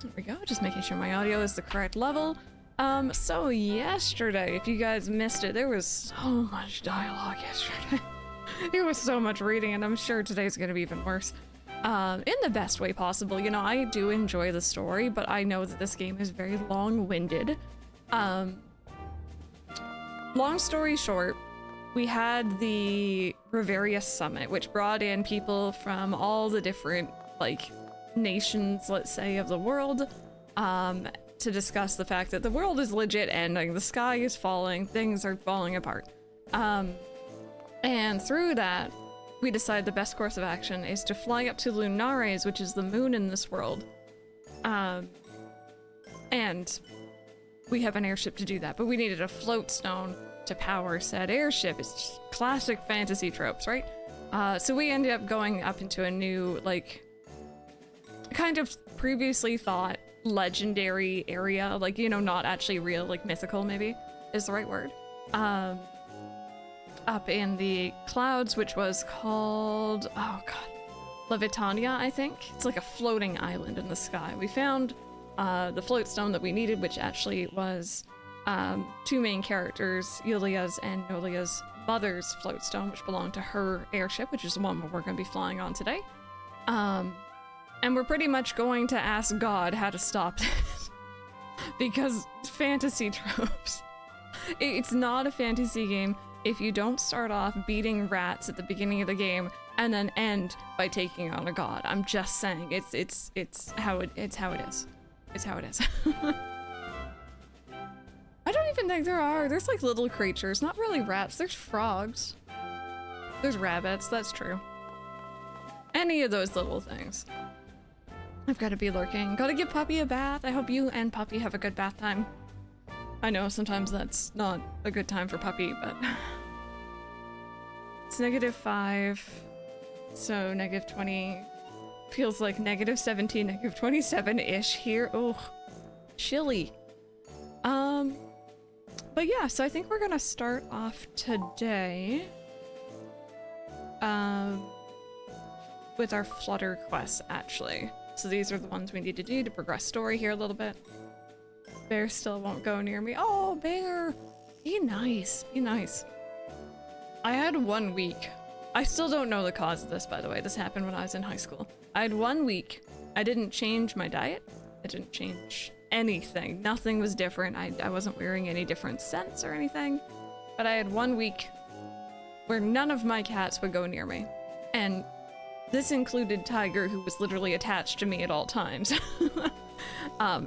There we go, just making sure my audio is the correct level. So yesterday, if you guys missed it, there was so much dialogue yesterday. There was so much reading, and I'm sure today's gonna be even worse. In the best way possible. You know, I do enjoy the story, but I know that this game is very long-winded. Long story short, we had the Reveria summit, which brought in people from all the different, like, nations, let's say, of the world, to discuss the fact that the world is legit ending, the sky is falling, things are falling apart. And through that, we decided the best course of action is to fly up to Lunares, which is the moon in this world. And we have an airship to do that, but we needed a float stone to power said airship. It's just classic fantasy tropes, right? So we ended up going up into a new, like, kind of previously thought legendary area, like, you know, not actually real, like mythical maybe is the right word. Up in the clouds, which was called, oh god, Levitania, I think. It's like a floating island in the sky. We found the float stone that we needed, which actually was two main characters, Yulia's and Nolia's mother's float stone, which belonged to her airship, which is the one we're going to be flying on today. And we're pretty much going to ask God how to stop this. Because fantasy tropes. It's not a fantasy game if you don't start off beating rats at the beginning of the game and then end by taking on a god. I'm just saying, it's how it is. It's how it is. I don't even think there's like little creatures, not really rats, there's frogs. There's rabbits, that's true. Any of those little things. I've got to be lurking. Gotta give Puppy a bath. I hope you and Puppy have a good bath time. I know sometimes that's not a good time for Puppy, but it's -5, so -20 feels like -17, -27-ish here. Oh, chilly. But yeah, so I think we're gonna start off today with our flutter quests, actually. So these are the ones we need to do to progress story here a little bit. Bear still won't go near me. Oh, Bear! Be nice. Be nice. I had 1 week. I still don't know the cause of this, by the way. This happened when I was in high school. I had 1 week. I didn't change my diet. I didn't change anything. Nothing was different. I wasn't wearing any different scents or anything. But I had 1 week where none of my cats would go near me. And this included Tiger, who was literally attached to me at all times.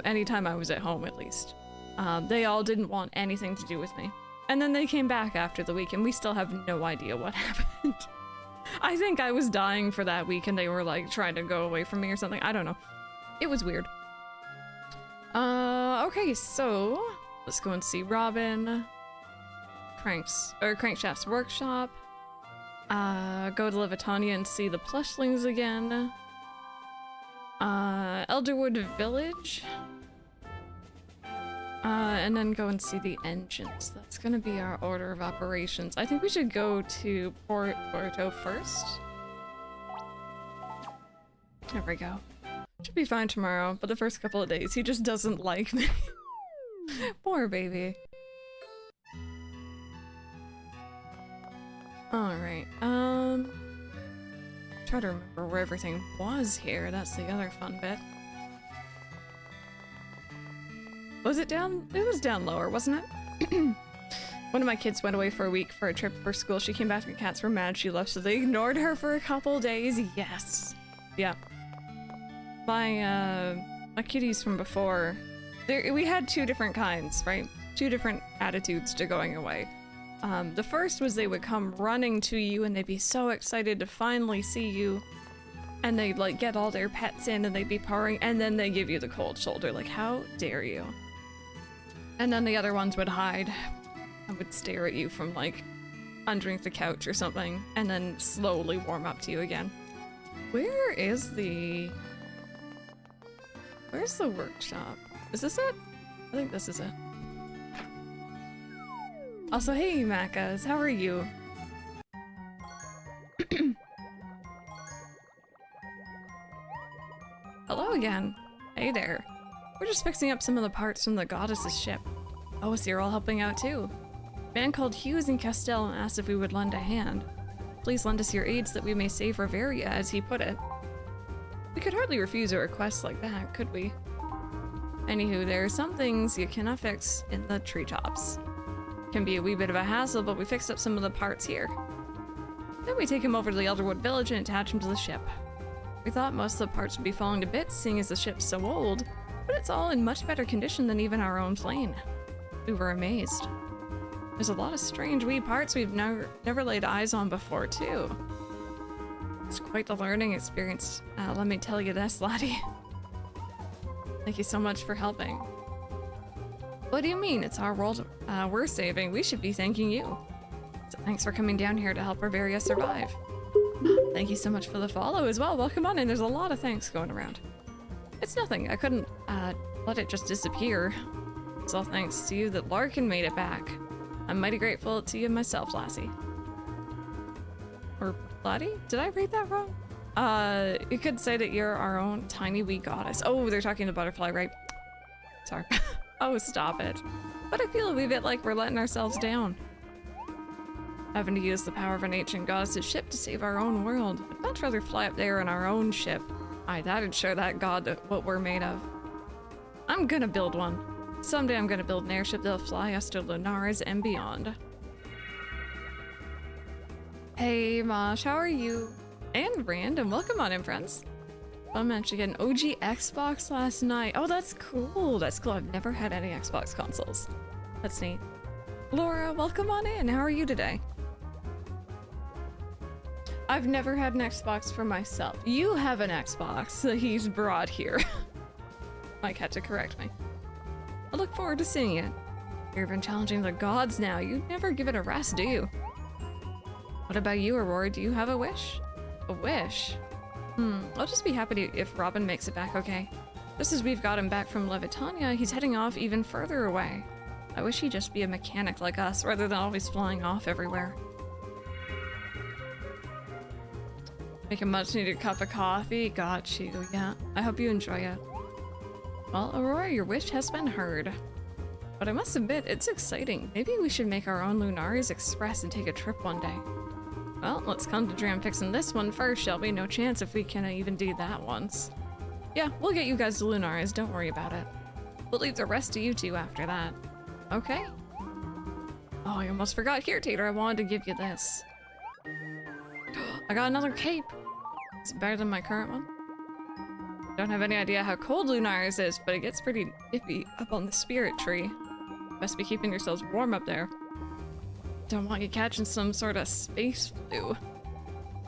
Anytime I was at home, at least. They all didn't want anything to do with me. And then they came back after the week, and we still have no idea what happened. I think I was dying for that week, and they were, like, trying to go away from me or something. I don't know. It was weird. Okay, so let's go and see Robin. Crankshaft's workshop. Go to Levitania and see the plushlings again. Elderwood Village. And then go and see the engines. That's gonna be our order of operations. I think we should go to Porto first. There we go. Should be fine tomorrow, but the first couple of days he just doesn't like me. Poor baby. Alright, try to remember where everything was here. That's the other fun bit. Was it down? It was down lower, wasn't it? One of my kids went away for a week for a trip for school. She came back and the cats were mad she left, so they ignored her for a couple days. Yes. Yeah. My kitties from before, we had two different kinds, right? Two different attitudes to going away. The first was they would come running to you and they'd be so excited to finally see you. And they'd like get all their pets in and they'd be purring, and then they give you the cold shoulder, like, how dare you? And then the other ones would hide and would stare at you from like underneath the couch or something, and then slowly warm up to you again. Where's the workshop? Is this it? I think this is it. Also, hey Macas, how are you? Hello again. Hey there. We're just fixing up some of the parts from the goddess's ship. Oh, so you're all helping out too. A man called Hughes in Castell asked if we would lend a hand. Please lend us your aid so that we may save Reveria, as he put it. We could hardly refuse a request like that, could we? Anywho, there are some things you cannot fix in the treetops. Can be a wee bit of a hassle, but we fixed up some of the parts here. Then we take him over to the Elderwood village and attach him to the ship. We thought most of the parts would be falling to bits, seeing as the ship's so old, but it's all in much better condition than even our own plane. We were amazed. There's a lot of strange wee parts we've never laid eyes on before, too. It's quite the learning experience, let me tell you this, laddie. Thank you so much for helping. What do you mean? It's our world we're saving. We should be thanking you. So thanks for coming down here to help Reveria survive. Thank you so much for the follow as well. Welcome on in. There's a lot of thanks going around. It's nothing. I couldn't let it just disappear. It's all thanks to you that Larkin made it back. I'm mighty grateful to you myself, lassie. Or laddie? Did I read that wrong? You could say that you're our own tiny wee goddess. Oh, they're talking to Butterfly, right? Sorry. Oh, stop it. But I feel a wee bit like we're letting ourselves down. Having to use the power of an ancient goddess's ship to save our own world. I'd much rather fly up there in our own ship. Aye, that'd show that god what we're made of. I'm gonna build one. Someday I'm gonna build an airship that'll fly us to Lunares and beyond. Hey Mosh, how are you? And Random, welcome on in, friends. I managed to get an OG Xbox last night. Oh, that's cool. That's cool. I've never had any Xbox consoles. That's neat. Laura, welcome on in. How are you today? I've never had an Xbox for myself. You have an Xbox that he's brought here. Mike had to correct me. I look forward to seeing it. You're even challenging the gods now. You never give it a rest, do you? What about you, Aurora? Do you have a wish? A wish? I'll just be happy if Robin makes it back okay. Just as we've got him back from Levitania, he's heading off even further away. I wish he'd just be a mechanic like us, rather than always flying off everywhere. Make a much-needed cup of coffee. Got you, yeah. I hope you enjoy it. Well, Aurora, your wish has been heard. But I must admit, it's exciting. Maybe we should make our own Lunares Express and take a trip one day. Well, let's come to Dram fixing this one first, shall we? No chance if we can even do that once. Yeah, we'll get you guys to Lunares, don't worry about it. We'll leave the rest to you two after that. Okay. Oh, I almost forgot. Here, Tater, I wanted to give you this. I got another cape. Is it better than my current one? Don't have any idea how cold Lunares is, but it gets pretty iffy up on the spirit tree. Best be keeping yourselves warm up there. Don't want you catching some sort of space flu.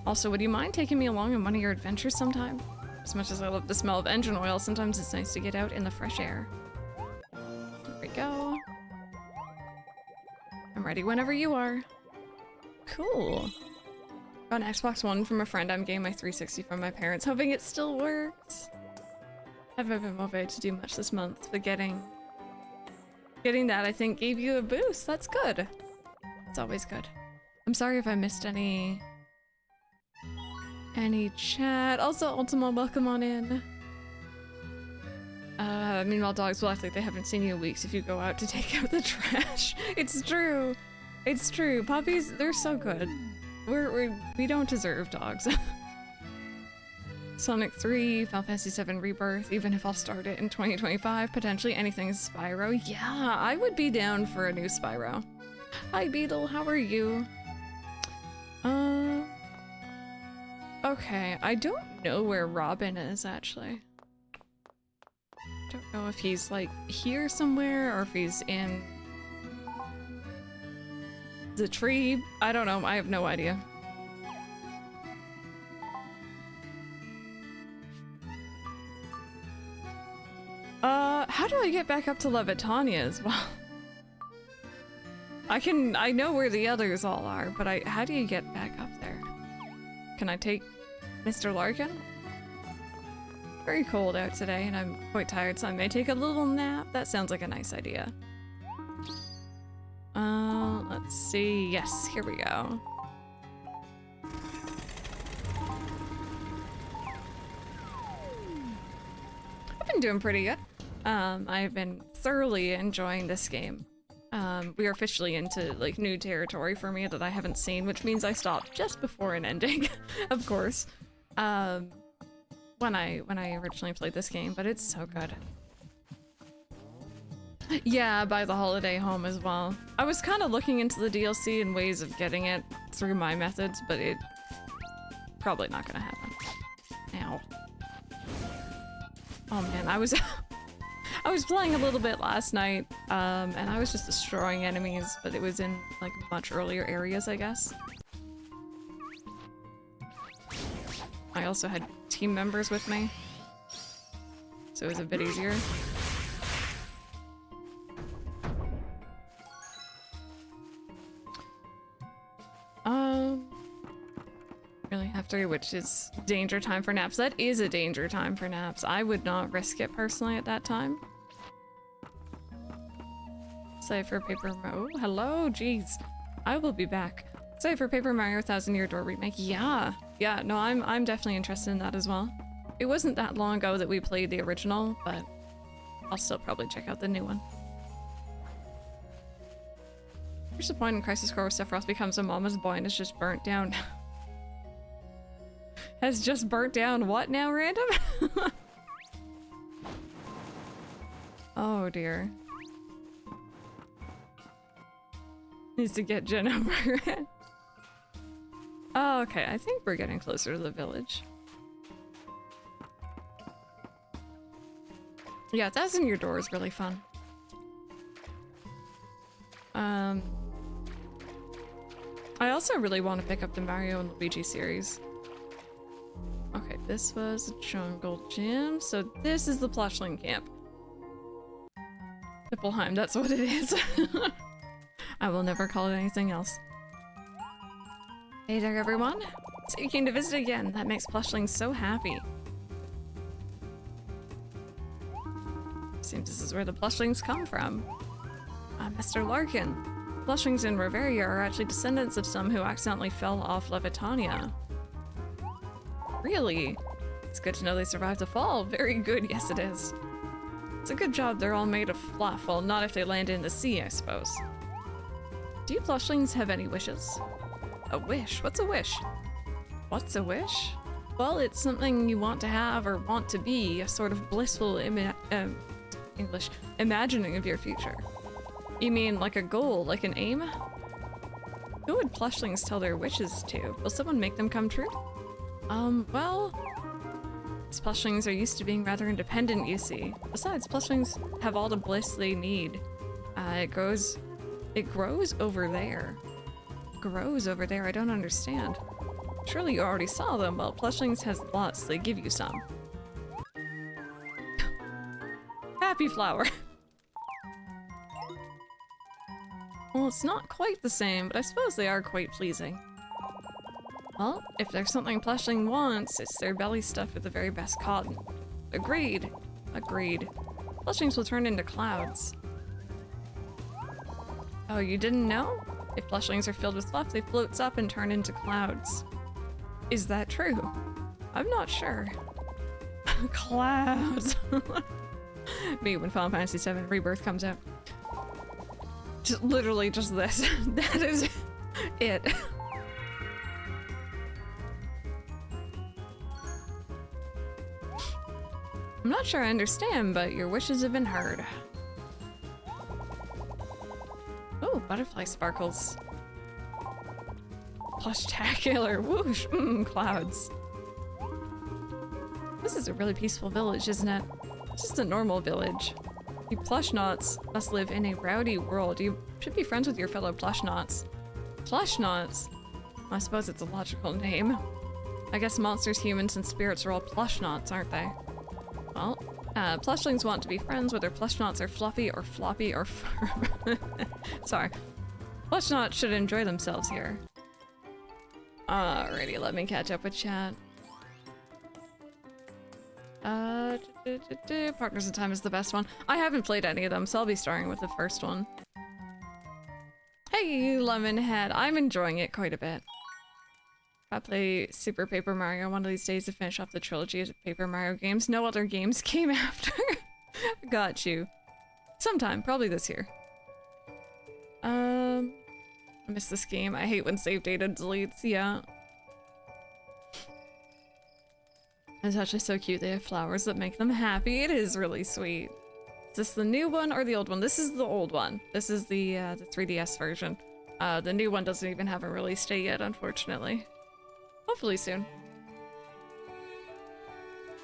Also, would you mind taking me along on one of your adventures sometime? As much as I love the smell of engine oil, sometimes it's nice to get out in the fresh air. There we go. I'm ready whenever you are. Cool. Got an Xbox One from a friend. I'm getting my 360 from my parents, hoping it still works. Haven't been motivated to do much this month, but getting that, I think, gave you a boost. That's good. It's always good. I'm sorry if I missed any chat. Also, Ultima, welcome on in. Meanwhile, dogs will act like they haven't seen you in weeks if you go out to take out the trash. It's true. It's true. Puppies, they're so good. We don't deserve dogs. Sonic 3, Final Fantasy 7 Rebirth, even if I'll start it in 2025, potentially anything Spyro. Yeah, I would be down for a new Spyro. Hi Beetle, how are you? Okay, I don't know where Robin is actually. I don't know if he's like here somewhere or if he's in the tree. I don't know, I have no idea. How do I get back up to Levitania as well? I know where the others all are, but how do you get back up there? Can I take Mr. Larkin? Very cold out today and I'm quite tired, so I may take a little nap. That sounds like a nice idea. Let's see. Yes, here we go. I've been doing pretty good. I've been thoroughly enjoying this game. We are officially into like new territory for me that I haven't seen, which means I stopped just before an ending, of course. When I originally played this game, but it's so good. Yeah, buy the holiday home as well. I was kind of looking into the DLC and ways of getting it through my methods, but it probably not gonna happen. Ow. Oh man, I was I was playing a little bit last night, and I was just destroying enemies, but it was in like much earlier areas, I guess. I also had team members with me, so it was a bit easier. Really have to, which is danger time for naps. That is a danger time for naps. I would not risk it personally at that time. Save for Paper Mario. Oh, hello, jeez. I will be back. Save for Paper Mario 1000 Year Door remake. Yeah, no, I'm definitely interested in that as well. It wasn't that long ago that we played the original, but I'll still probably check out the new one. Here's the point in Crisis Core where Sephiroth becomes a mama's boy and is just burnt down. Has just burnt down what now, random? Oh dear. Needs to get Jen over it. Oh, okay, I think we're getting closer to the village. Yeah, 1000 Year Door is really fun. I also really want to pick up the Mario and Luigi series. Okay, this was a jungle gym, so this is the Plushling camp. Niflheim, that's what it is. I will never call it anything else. Hey there, everyone. So you came to visit again. That makes Plushlings so happy. Seems this is where the Plushlings come from. Mr. Larkin. Plushlings in Reveria are actually descendants of some who accidentally fell off Levitania. Really? It's good to know they survived the fall. Very good, yes it is. It's a good job they're all made of fluff, well, not if they land in the sea, I suppose. Do you Plushlings have any wishes? A wish? What's a wish? What's a wish? Well, it's something you want to have or want to be, a sort of blissful imagining of your future. You mean like a goal, like an aim? Who would Plushlings tell their wishes to? Will someone make them come true? Well, Plushlings are used to being rather independent, you see. Besides, Plushlings have all the bliss they need. It grows over there. Grows over there? I don't understand. Surely you already saw them. Well, Plushlings has lots, they give you some. Happy flower. Well, it's not quite the same, but I suppose they are quite pleasing. Well, if there's something Plushling wants, it's their belly stuffed with the very best cotton. Agreed. Agreed. Plushlings will turn into clouds. Oh, you didn't know? If Plushlings are filled with fluff, they float up and turn into clouds. Is that true? I'm not sure. Clouds. Me when Final Fantasy VII Rebirth comes out. Just literally just this. That is it. I'm not sure I understand, but your wishes have been heard. Oh, butterfly sparkles. Plushtacular. Whoosh. Clouds. This is a really peaceful village, isn't it? It's just a normal village. You Plushnauts must live in a rowdy world. You should be friends with your fellow Plushnauts. Plushnauts? I suppose it's a logical name. I guess monsters, humans, and spirits are all Plushnauts, aren't they? Well, Plushlings want to be friends whether Plushnauts are fluffy or floppy or sorry. Plushnauts should enjoy themselves here. Alrighty, let me catch up with chat. Partners in Time is the best one. I haven't played any of them, so I'll be starting with the first one. Hey, Lemonhead. I'm enjoying it quite a bit. I'll play Super Paper Mario one of these days to finish off the trilogy of Paper Mario games. No other games came after. Got you. Sometime, probably this year. I miss this game. I hate when save data deletes, yeah. It's actually so cute. They have flowers that make them happy. It is really sweet. Is this the new one or the old one? This is the old one. This is the 3DS version. The new one doesn't even have a release date yet, unfortunately. Hopefully soon.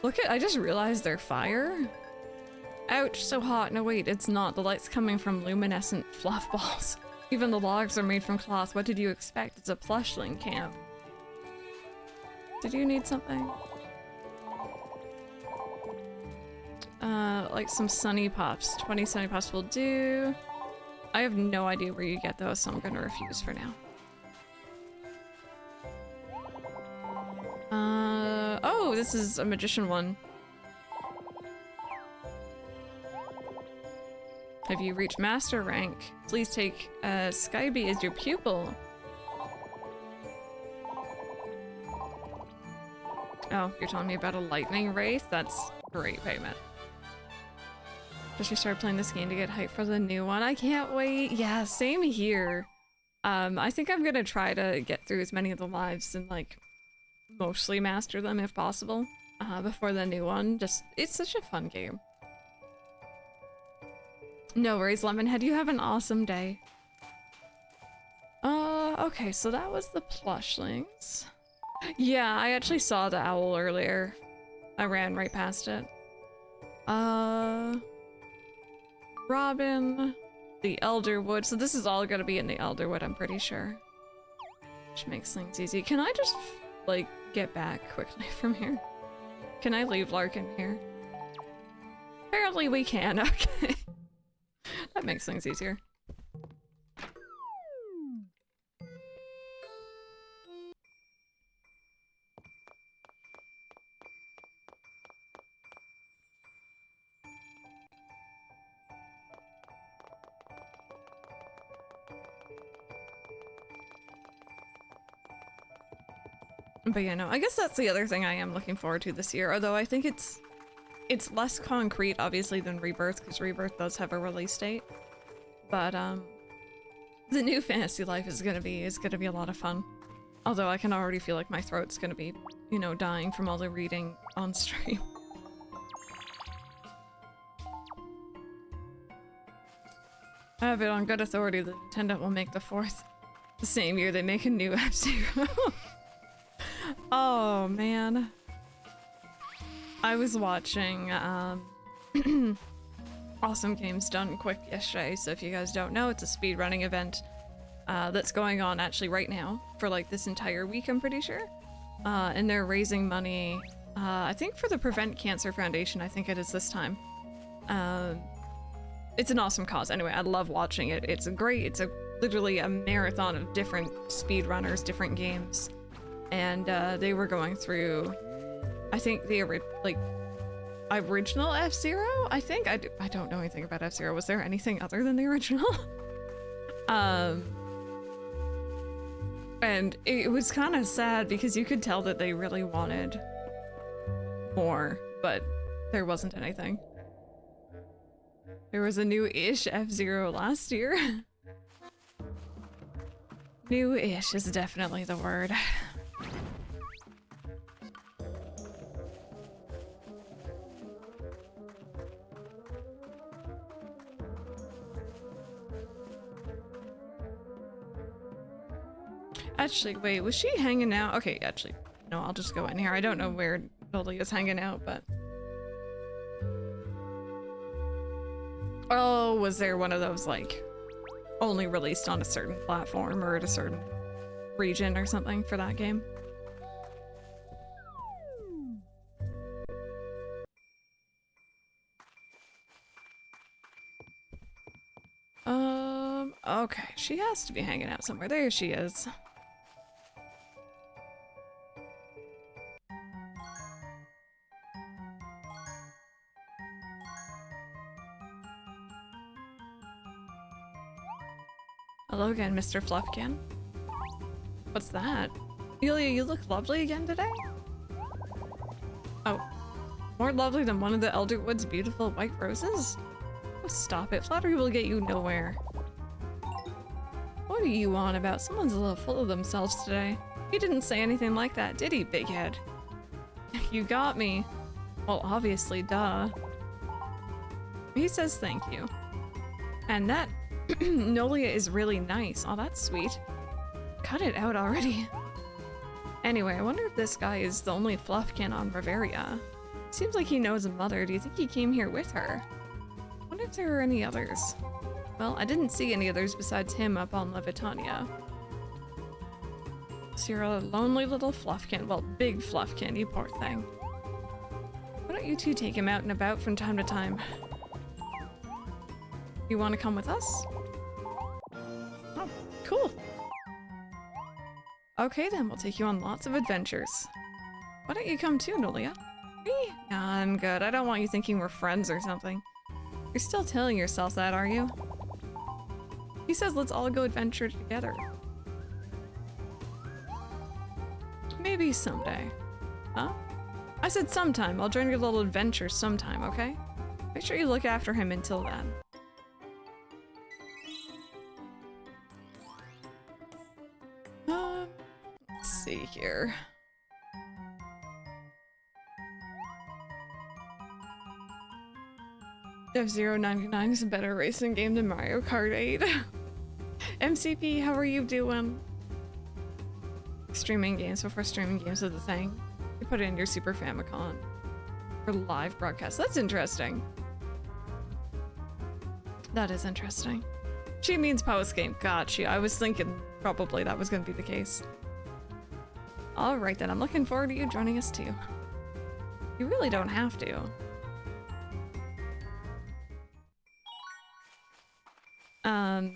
Look at, I just realized they're fire. Ouch, so hot. No wait, it's not. The light's coming from luminescent fluff balls. Even the logs are made from cloth. What did you expect? It's a plushling camp. Did you need something? Like some sunny puffs. 20 sunny puffs will do. I have no idea where you get those, so I'm gonna refuse for now. Oh, this is a magician one. Have you reached master rank? Please take Skybee as your pupil. Oh, you're telling me about a lightning wraith? That's great payment. Just restarted playing this game to get hyped for the new one. I can't wait. Yeah, same here. I think I'm gonna try to get through as many of the lives and like mostly master them if possible before the new one. Just, it's such a fun game. No worries, Lemonhead. You have an awesome day. Okay, so that was the plushlings. Yeah, I actually saw the owl earlier. I ran right past it. Robin, the Elderwood. So this is all gonna be in the Elderwood, I'm pretty sure. Which makes things easy. Can I just, like, get back quickly from here? Can I leave Larkin here? Apparently we can, okay. That makes things easier. But yeah, no, I guess that's the other thing I am looking forward to this year, although I think it's less concrete, obviously, than Rebirth, because Rebirth does have a release date. But, the new Fantasy Life is gonna be a lot of fun. Although I can already feel like my throat's gonna be, you know, dying from all the reading on stream. I have it on good authority that Nintendo will make the 4th the same year they make a new F-Zero. Oh, man. I was watching, Awesome Games Done Quick yesterday, so if you guys don't know, it's a speedrunning event that's going on actually right now for like this entire week, I'm pretty sure. And they're raising money, I think for the Prevent Cancer Foundation, I think it is this time. It's an awesome cause. Anyway, I love watching it. It's literally a marathon of different speedrunners, different games. And they were going through, I think the original F-Zero, I think? I don't know anything about F-Zero. Was there anything other than the original? And it was kind of sad because you could tell that they really wanted more, but there wasn't anything. There was a new-ish F-Zero last year. New-ish is definitely the word. Actually, wait, was she hanging out? Okay, actually, no, I'll just go in here. I don't know where Dolly is hanging out, but... Oh, was there one of those, like, only released on a certain platform or at a certain region or something for that game? Okay, she has to be hanging out somewhere. There she is. Hello again, Mr. Fluffkin. What's that? Yulia, you look lovely again today? Oh. More lovely than one of the Elderwood's beautiful white roses? Oh, stop it. Flattery will get you nowhere. What are you on about? Someone's a little full of themselves today. He didn't say anything like that, did he, big head? You got me. Well, obviously, duh. He says thank you. And that Nolia is really nice. Oh, that's sweet. Cut it out already. Anyway, I wonder if this guy is the only fluffkin on Reveria. Seems like he knows a mother. Do you think he came here with her? I wonder if there are any others. Well, I didn't see any others besides him up on Levitania. So you're a lonely little fluffkin. Well, big fluffkin, you poor thing. Why don't you two take him out and about from time to time? You want to come with us? Oh, cool. Okay then, we'll take you on lots of adventures. Why don't you come too, Nolia? Me? Nah, I'm good. I don't want you thinking we're friends or something. You're still telling yourself that, are you? He says let's all go adventure together. Maybe someday. Huh? I said sometime. I'll join your little adventure sometime, okay? Make sure you look after him until then. Let's see here. F-Zero 99 is a better racing game than Mario Kart 8. MCP, how are you doing? Streaming games before streaming games are the thing. You put it in your Super Famicom for live broadcast. That's interesting. That is interesting. She means post game. Gotcha. I was thinking probably that was going to be the case. Alright then, I'm looking forward to you joining us too. You really don't have to. Oh,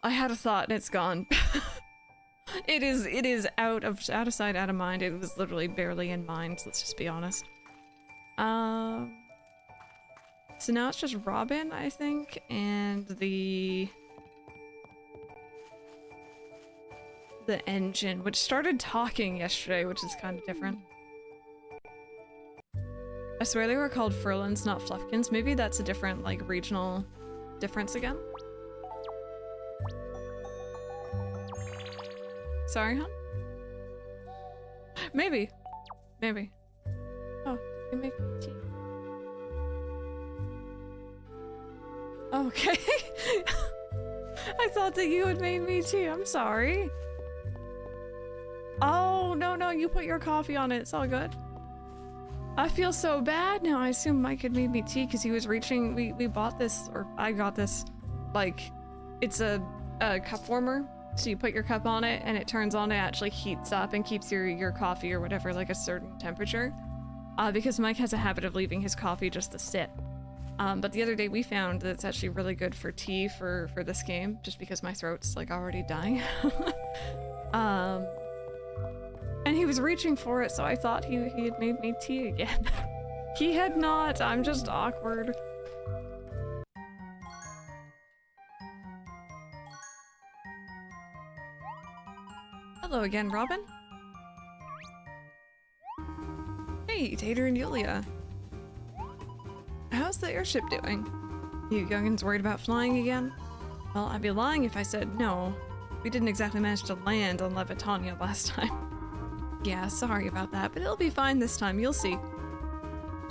I had a thought and it's gone. It is out of sight, out of mind. It was literally barely in mind, let's just be honest. So now it's just Robin, I think, and the engine, which started talking yesterday, which is kind of different. I swear they were called Furlins, not Fluffkins. Maybe that's a different, like, regional difference again. Sorry, huh? Maybe. Maybe. Oh, you make tea. Okay. I thought that you had made me tea. I'm sorry. Oh, no, you put your coffee on it. It's all good. I feel so bad now. I assume Mike had made me tea because he was reaching. We bought this, or I got this, like, it's a cup warmer. So you put your cup on it and it turns on, it actually heats up and keeps your coffee or whatever like a certain temperature. Because Mike has a habit of leaving his coffee just to sit. But the other day we found that it's actually really good for tea for this game, just because my throat's like already dying. And he was reaching for it, so I thought he had made me tea again. He had not, I'm just awkward. Hello again, Robin. Hey, Tater and Yulia. How's the airship doing? You youngins worried about flying again? Well, I'd be lying if I said no. We didn't exactly manage to land on Levitania last time. Yeah, sorry about that, but it'll be fine this time, you'll see.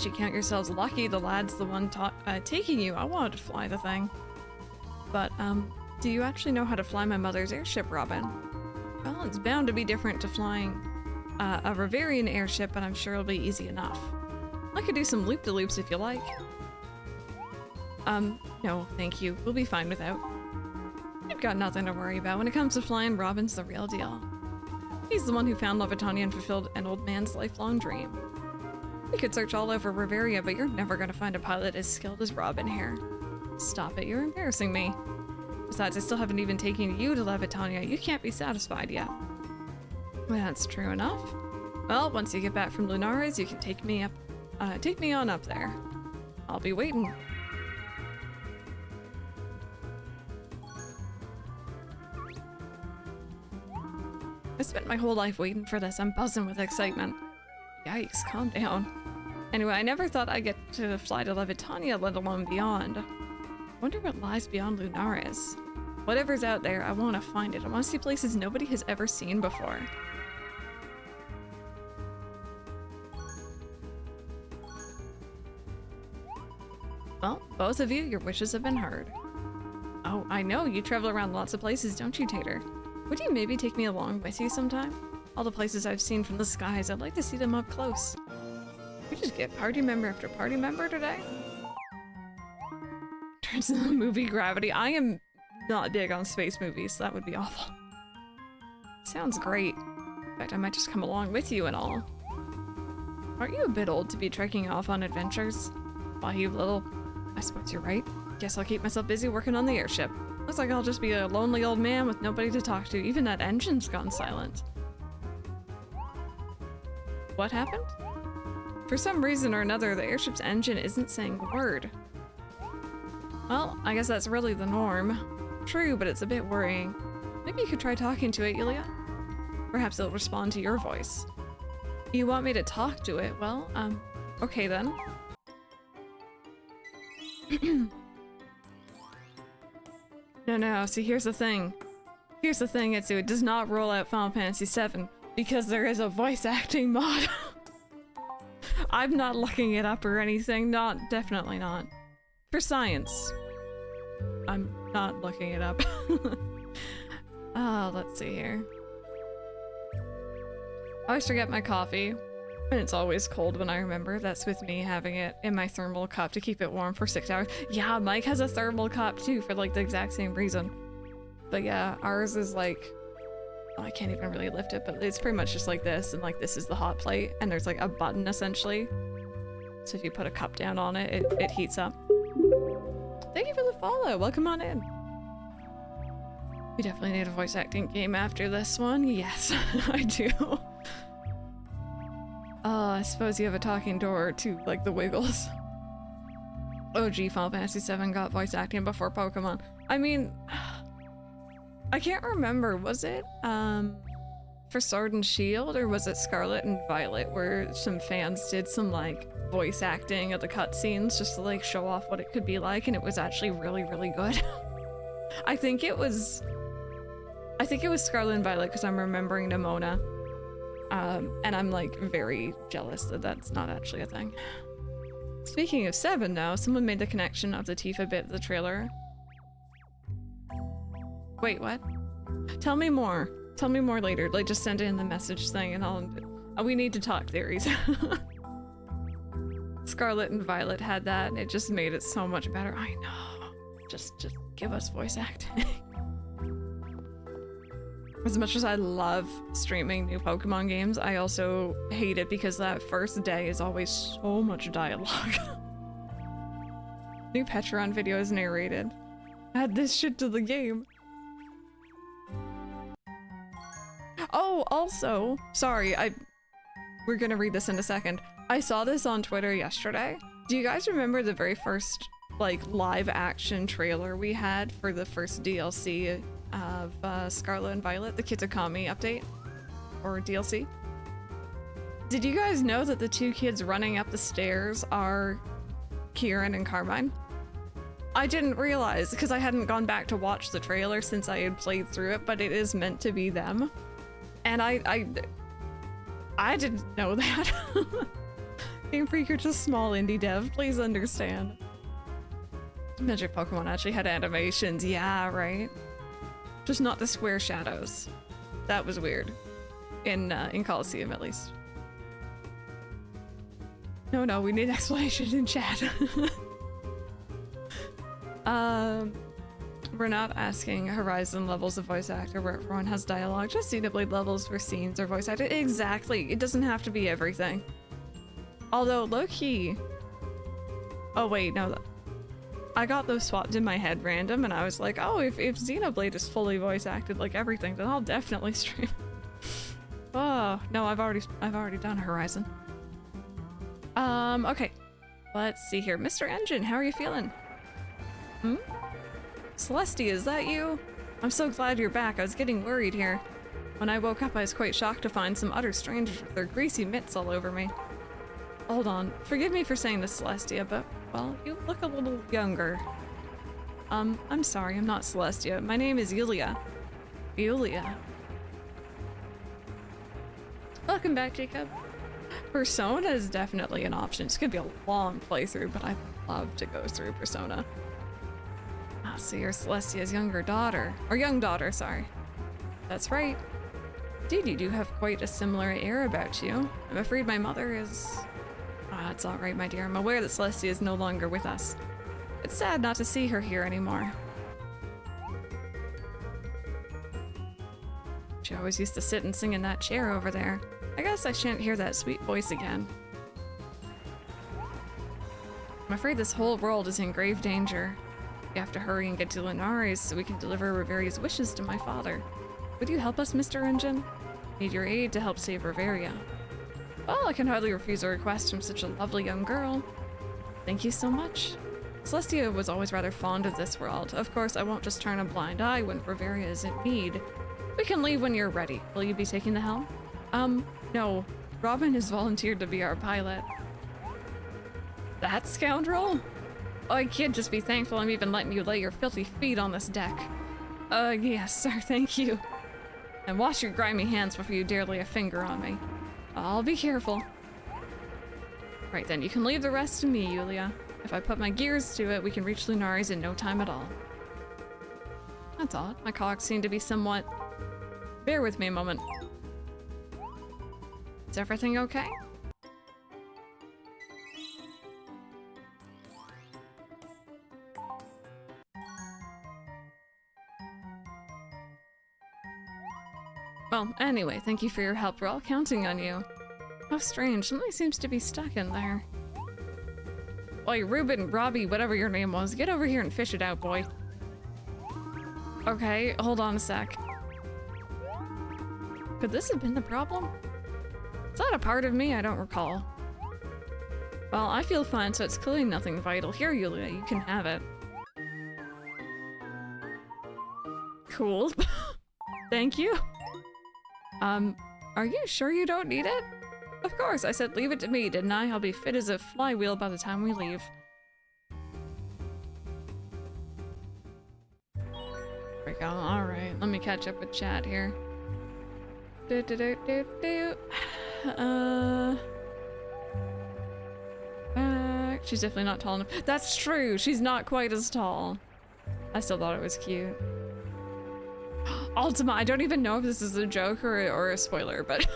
You count yourselves lucky the lad's the one taking you. I wanted to fly the thing. But, do you actually know how to fly my mother's airship, Robin? Well, it's bound to be different to flying a Reverian airship, but I'm sure it'll be easy enough. I could do some loop-de-loops if you like. No, thank you. We'll be fine without. You've got nothing to worry about. When it comes to flying, Robin's the real deal. He's the one who found Levitania and fulfilled an old man's lifelong dream. We could search all over Reveria, but you're never gonna find a pilot as skilled as Robin here. Stop it, you're embarrassing me. Besides, I still haven't even taken you to Levitania. You can't be satisfied yet. Well, that's true enough. Well, once you get back from Lunares, you can take me on up there. I'll be waiting. I spent my whole life waiting for this. I'm buzzing with excitement. Yikes, calm down. Anyway, I never thought I'd get to fly to Levitania, let alone beyond. Wonder what lies beyond Lunares. Whatever's out there, I want to find it. I want to see places nobody has ever seen before. Well, both of you, your wishes have been heard. Oh, I know, you travel around lots of places, don't you, Tater? Would you maybe take me along with you sometime? All the places I've seen from the skies, I'd like to see them up close. We just get party member after party member today? Turns into the movie Gravity. I am not big on space movies, so that would be awful. Sounds great. In fact, I might just come along with you and all. Aren't you a bit old to be trekking off on adventures? Why, you little... I suppose you're right. Guess I'll keep myself busy working on the airship. Looks like I'll just be a lonely old man with nobody to talk to. Even that engine's gone silent. What happened? For some reason or another, the airship's engine isn't saying a word. Well, I guess that's really the norm. True, but it's a bit worrying. Maybe you could try talking to it, Yulia? Perhaps it'll respond to your voice. You want me to talk to it? Well, okay then. No, see, here's the thing. Here's the thing, Itsu, it does not roll out Final Fantasy VII because there is a voice acting mod. I'm not looking it up or anything, definitely not. For science. I'm not looking it up. Let's see here. I always forget my coffee, and it's always cold when I remember. That's with me having it in my thermal cup to keep it warm for 6 hours. Yeah, Mike has a thermal cup too for like the exact same reason. But yeah, ours is like, oh, I can't even really lift it, but it's pretty much just like this, and like this is the hot plate, and there's like a button essentially. So if you put a cup down on it, it heats up. Thank you for the follow, welcome on in. We definitely need a voice acting game after this one. Yes, I do. I suppose you have a talking door or two, like the Wiggles. OG Final Fantasy VII got voice acting before Pokemon. I mean, I can't remember, was it for Sword and Shield, or was it Scarlet and Violet, where some fans did some like voice acting of the cutscenes just to like show off what it could be like, and it was actually really, really good. I think it was Scarlet and Violet because I'm remembering Nimona. And I'm like very jealous that that's not actually a thing. Speaking of 7 now, someone made the connection of the Tifa bit, the trailer. Wait, what? Tell me more. Tell me more later. Like just send it in the message thing and we need to talk theories. Scarlet and Violet had that and it just made it so much better. I know. Just give us voice acting. As much as I love streaming new Pokemon games, I also hate it because that first day is always so much dialogue. New Petron video is narrated. Add this shit to the game. Oh, also, sorry, we're gonna read this in a second. I saw this on Twitter yesterday. Do you guys remember the very first, like, live action trailer we had for the first DLC of Scarlet and Violet, the Kitakami update? Or DLC? Did you guys know that the 2 kids running up the stairs are Kieran and Carmine? I didn't realize, because I hadn't gone back to watch the trailer since I had played through it, but it is meant to be them. And I didn't know that. Game Freak, you're just small indie dev, please understand. Magic Pokemon actually had animations, yeah, right? Just not the square shadows. That was weird. In Coliseum, at least. No, we need explanation in chat. We're not asking Horizon levels of voice actor where everyone has dialogue, just Xenoblade levels where scenes are voice acted. Exactly, it doesn't have to be everything. Although, low-key... Oh wait, no. I got those swapped in my head random and I was like, oh, if Xenoblade is fully voice acted like everything, then I'll definitely stream. Oh, no, I've already done Horizon. Okay. Let's see here. Mr. Engine, how are you feeling? Celestia, is that you? I'm so glad you're back. I was getting worried here. When I woke up, I was quite shocked to find some utter strangers with their greasy mitts all over me. Hold on, forgive me for saying this, Celestia, but, well, you look a little younger. I'm sorry, I'm not Celestia. My name is Yulia. Yulia. Welcome back, Jacob. Persona is definitely an option. It's gonna be a long playthrough, but I'd love to go through Persona. Ah, so you're Celestia's younger daughter. Or young daughter, sorry. That's right. Indeed, you do have quite a similar air about you. I'm afraid my mother is... Ah, it's alright, my dear. I'm aware that Celestia is no longer with us. It's sad not to see her here anymore. She always used to sit and sing in that chair over there. I guess I shan't hear that sweet voice again. I'm afraid this whole world is in grave danger. We have to hurry and get to Lunares so we can deliver Reveria's wishes to my father. Would you help us, Mr. Engine? Need your aid to help save Reveria. Well, I can hardly refuse a request from such a lovely young girl. Thank you so much. Celestia was always rather fond of this world. Of course, I won't just turn a blind eye when Reveria is in need. We can leave when you're ready. Will you be taking the helm? No. Robin has volunteered to be our pilot. That scoundrel? Oh, I can't just be thankful I'm even letting you lay your filthy feet on this deck. Yes, sir, thank you. And wash your grimy hands before you dare lay a finger on me. I'll be careful. Right then, you can leave the rest to me, Yulia. If I put my gears to it, we can reach Lunares in no time at all. That's odd. My cogs seem to be somewhat... Bear with me a moment. Is everything okay? Well, anyway, thank you for your help. We're all counting on you. How strange. Something seems to be stuck in there. Oi, Ruben, Robbie, whatever your name was, get over here and fish it out, boy. Okay, hold on a sec. Could this have been the problem? Is that a part of me? I don't recall. Well, I feel fine, so it's clearly nothing vital. Here, Yulia, you can have it. Cool. Thank you. Are you sure you don't need it? Of course, I said leave it to me, didn't I? I'll be fit as a flywheel by the time we leave. There we go. Alright, let me catch up with chat here. She's definitely not tall enough. That's true, she's not quite as tall. I still thought it was cute. Ultima, I don't even know if this is a joke or a spoiler, but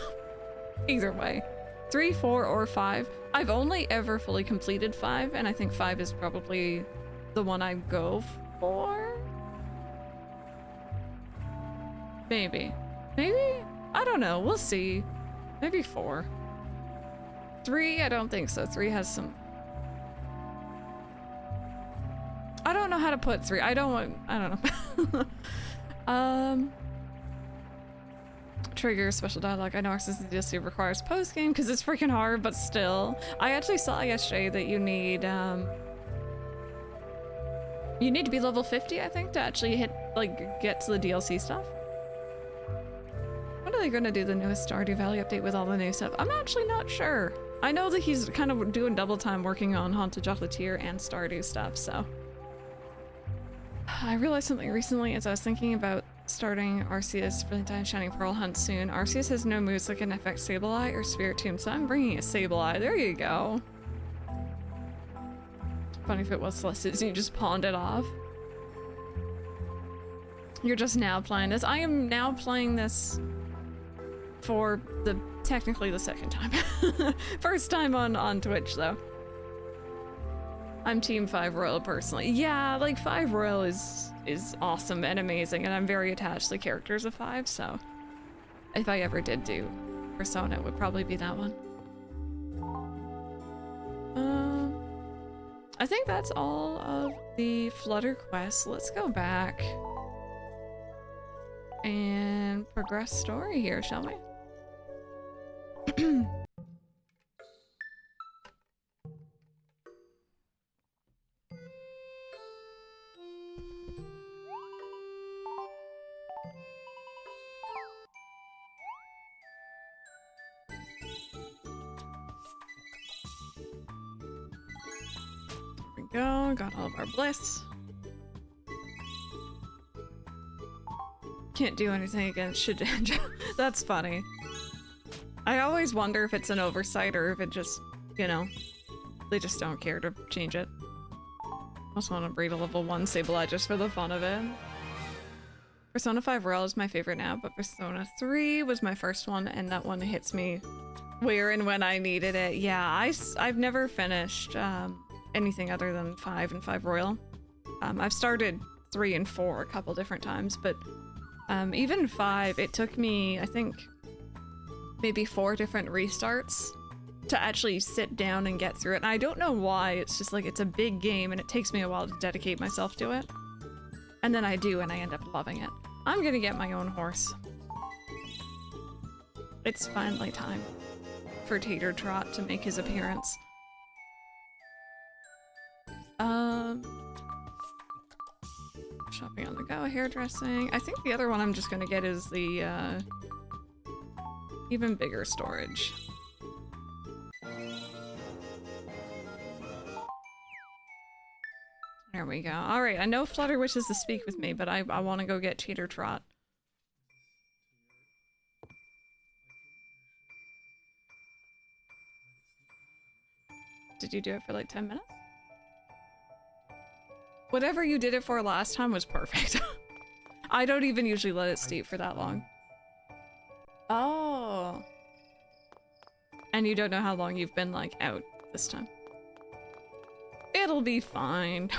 either way. 3, 4, or 5. I've only ever fully completed 5, and I think 5 is probably the one I go for? Maybe. Maybe? I don't know, we'll see. Maybe 4. 3, I don't think so. 3 has some... I don't know how to put 3. I don't know. Trigger special dialogue. I know our system DLC requires post-game because it's freaking hard, but still. I actually saw yesterday that you need to be level 50, I think, to actually hit, like, get to the DLC stuff. When are they gonna do the newest Stardew Valley update with all the new stuff? I'm actually not sure. I know that he's kind of doing double time working on Haunted Chocolatier and Stardew stuff, so. I realized something recently as I was thinking about starting Arceus Brilliant Shining Pearl Hunt soon. Arceus has no moves like an FX Sableye or Spirit Tomb, so I'm bringing a Sableye. There you go. Funny if it was Celestia's and you just pawned it off. You're just now playing this. I am now playing this for technically the second time. First time on Twitch though. I'm Team 5 Royal personally. Yeah, like 5 Royal is awesome and amazing, and I'm very attached to the characters of 5, so if I ever did do Persona, it would probably be that one. I think that's all of the Flutter quests. Let's go back and progress story here, shall we? go. Got all of our bliss. Can't do anything against Shedinja. That's funny. I always wonder if it's an oversight or if it just, you know, they just don't care to change it. Also want to breed a level 1 Sableye just for the fun of it. Persona 5 Royal is my favorite now, but Persona 3 was my first one, and that one hits me where and when I needed it. Yeah, I've never finished anything other than 5 and 5 Royal. I've started 3 and 4 a couple different times, but even 5, it took me, I think, maybe 4 different restarts to actually sit down and get through it. And I don't know why, it's just like, it's a big game and it takes me a while to dedicate myself to it. And then I do, and I end up loving it. I'm gonna get my own horse. It's finally time for Tater Trot to make his appearance. Shopping on the go, hairdressing. I think the other one I'm just gonna get is the, even bigger storage. There we go. Alright, I know Flutter wishes to speak with me, but I want to go get Tater Trot. Did you do it for like 10 minutes? Whatever you did it for last time was perfect. I don't even usually let it steep for that long. Oh. And you don't know how long you've been, like, out this time. It'll be fine.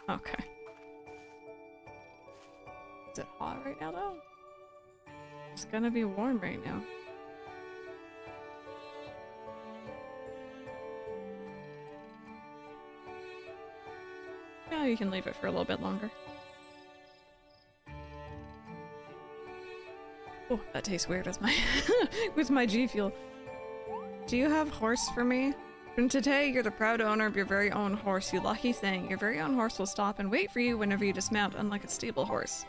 Okay. Is it hot right now, though? It's gonna be warm right now. Yeah, you can leave it for a little bit longer. Oh, that tastes weird with my with my G Fuel. Do you have horse for me? From today, you're the proud owner of your very own horse, you lucky thing. Your very own horse will stop and wait for you whenever you dismount, unlike a stable horse.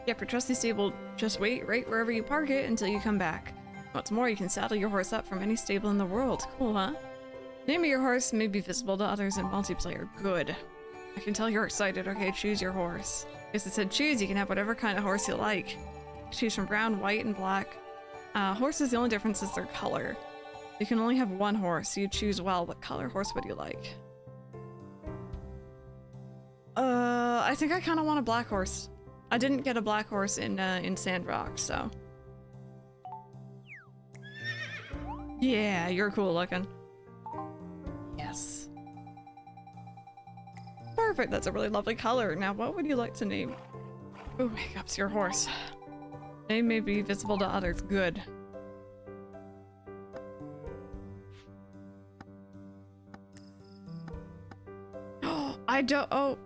Yep, your trusty stable just wait right wherever you park it until you come back. What's more, you can saddle your horse up from any stable in the world. Cool, huh? Name of your horse may be visible to others in multiplayer. Good. I can tell you're excited. Okay, choose your horse. Yes, it said choose. You can have whatever kind of horse you like. Choose from brown, white, and black. Horses, the only difference is their color. You can only have one horse, so you choose well. What color horse would you like? I think I kind of want a black horse. I didn't get a black horse in Sandrock, so. Yeah, you're cool looking. Yes. Perfect, that's a really lovely color. Now, what would you like to name? Ooh, hiccup's your horse. Name may be visible to others. Good. I don't- oh.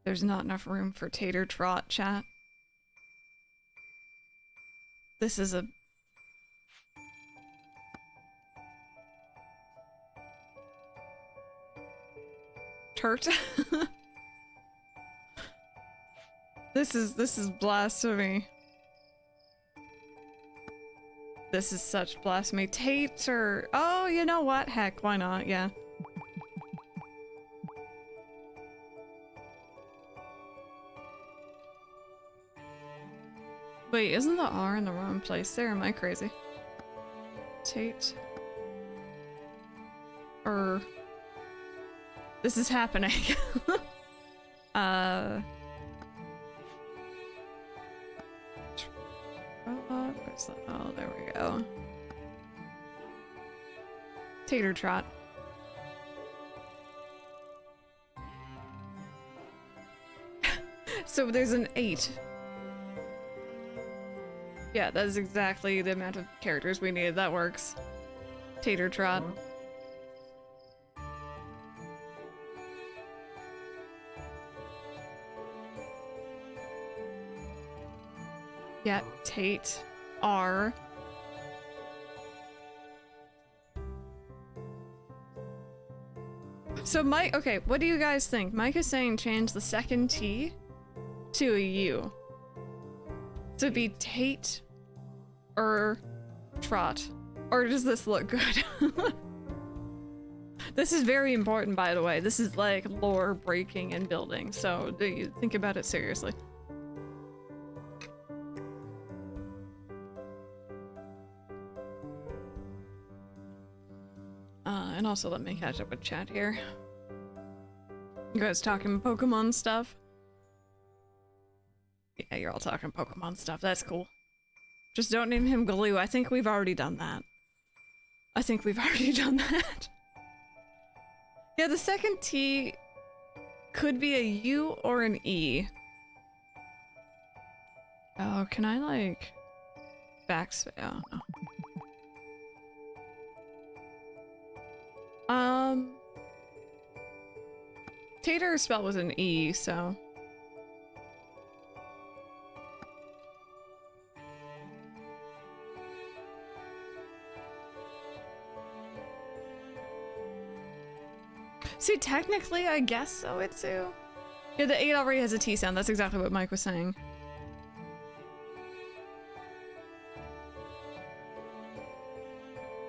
There's not enough room for Tater Trot, chat. This is a... Turt? This is blasphemy. This is such blasphemy. Tater. Oh, you know what? Heck, why not? Yeah. Wait, isn't the R in the wrong place there? Am I crazy? Tate. This is happening. Where's the... Oh, there we go. Tater Trot. So there's an 8. Yeah, that is exactly the amount of characters we needed. That works. Tater Trot. Yeah, Tate. R. So Mike, okay, what do you guys think? Mike is saying change the second T to a U. To be Tate or Trot. Or does this look good? This is very important, by the way. This is like lore breaking and building, so do you think about it seriously. And also let me catch up with chat here. You guys talking Pokemon stuff? Yeah, you're all talking Pokemon stuff. That's cool. Just don't name him Glue. I think we've already done that. I think we've already done that. Yeah, the second T could be a U or an E. Oh, can I like backspace? Oh, no. Tater is spelled with an E, so. See, technically, I guess so, Itsu. Yeah, the 8 already has a T sound. That's exactly what Mike was saying.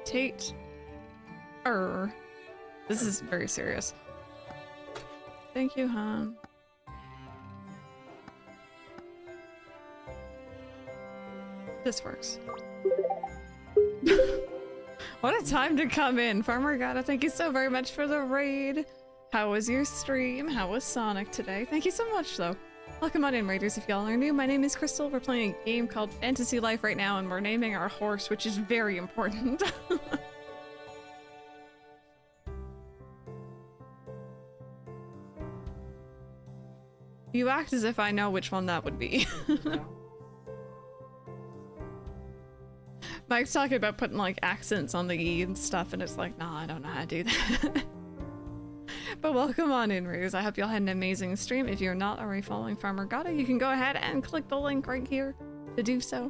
Tate. This is very serious. Thank you, hon. This works. What a time to come in. Farmer Gata, thank you so very much for the raid. How was your stream? How was Sonic today? Thank you so much, though. Welcome on in, Raiders, if y'all are new. My name is Crystal. We're playing a game called Fantasy Life right now, and we're naming our horse, which is very important. You act as if I know which one that would be. Mike's talking about putting like accents on the E and stuff, and it's like, nah, I don't know how to do that. But welcome on in, Ruse. I hope y'all had an amazing stream. If you're not already following Farmer Gata, you can go ahead and click the link right here to do so.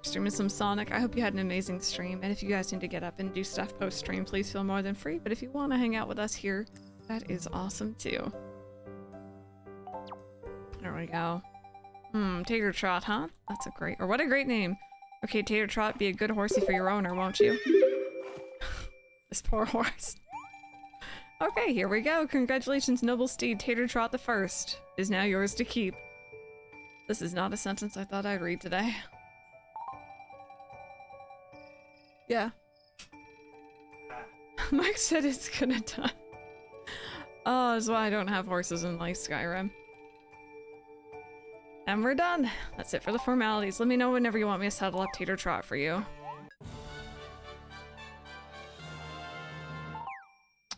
Streaming some Sonic. I hope you had an amazing stream, and if you guys need to get up and do stuff post-stream, please feel more than free. But if you want to hang out with us here, that is awesome too. There we go. Tater Trot, huh? That's a great, or what a great name. Okay, Tater Trot, be a good horsey for your owner, won't you? This poor horse. Okay, here we go. Congratulations, noble steed. Tater Trot the First is now yours to keep. This is not a sentence I thought I'd read today. Yeah. Mike said it's gonna die. Oh, that's why I don't have horses in like Skyrim. And we're done. That's it for the formalities. Let me know whenever you want me to saddle up Tater Trot for you.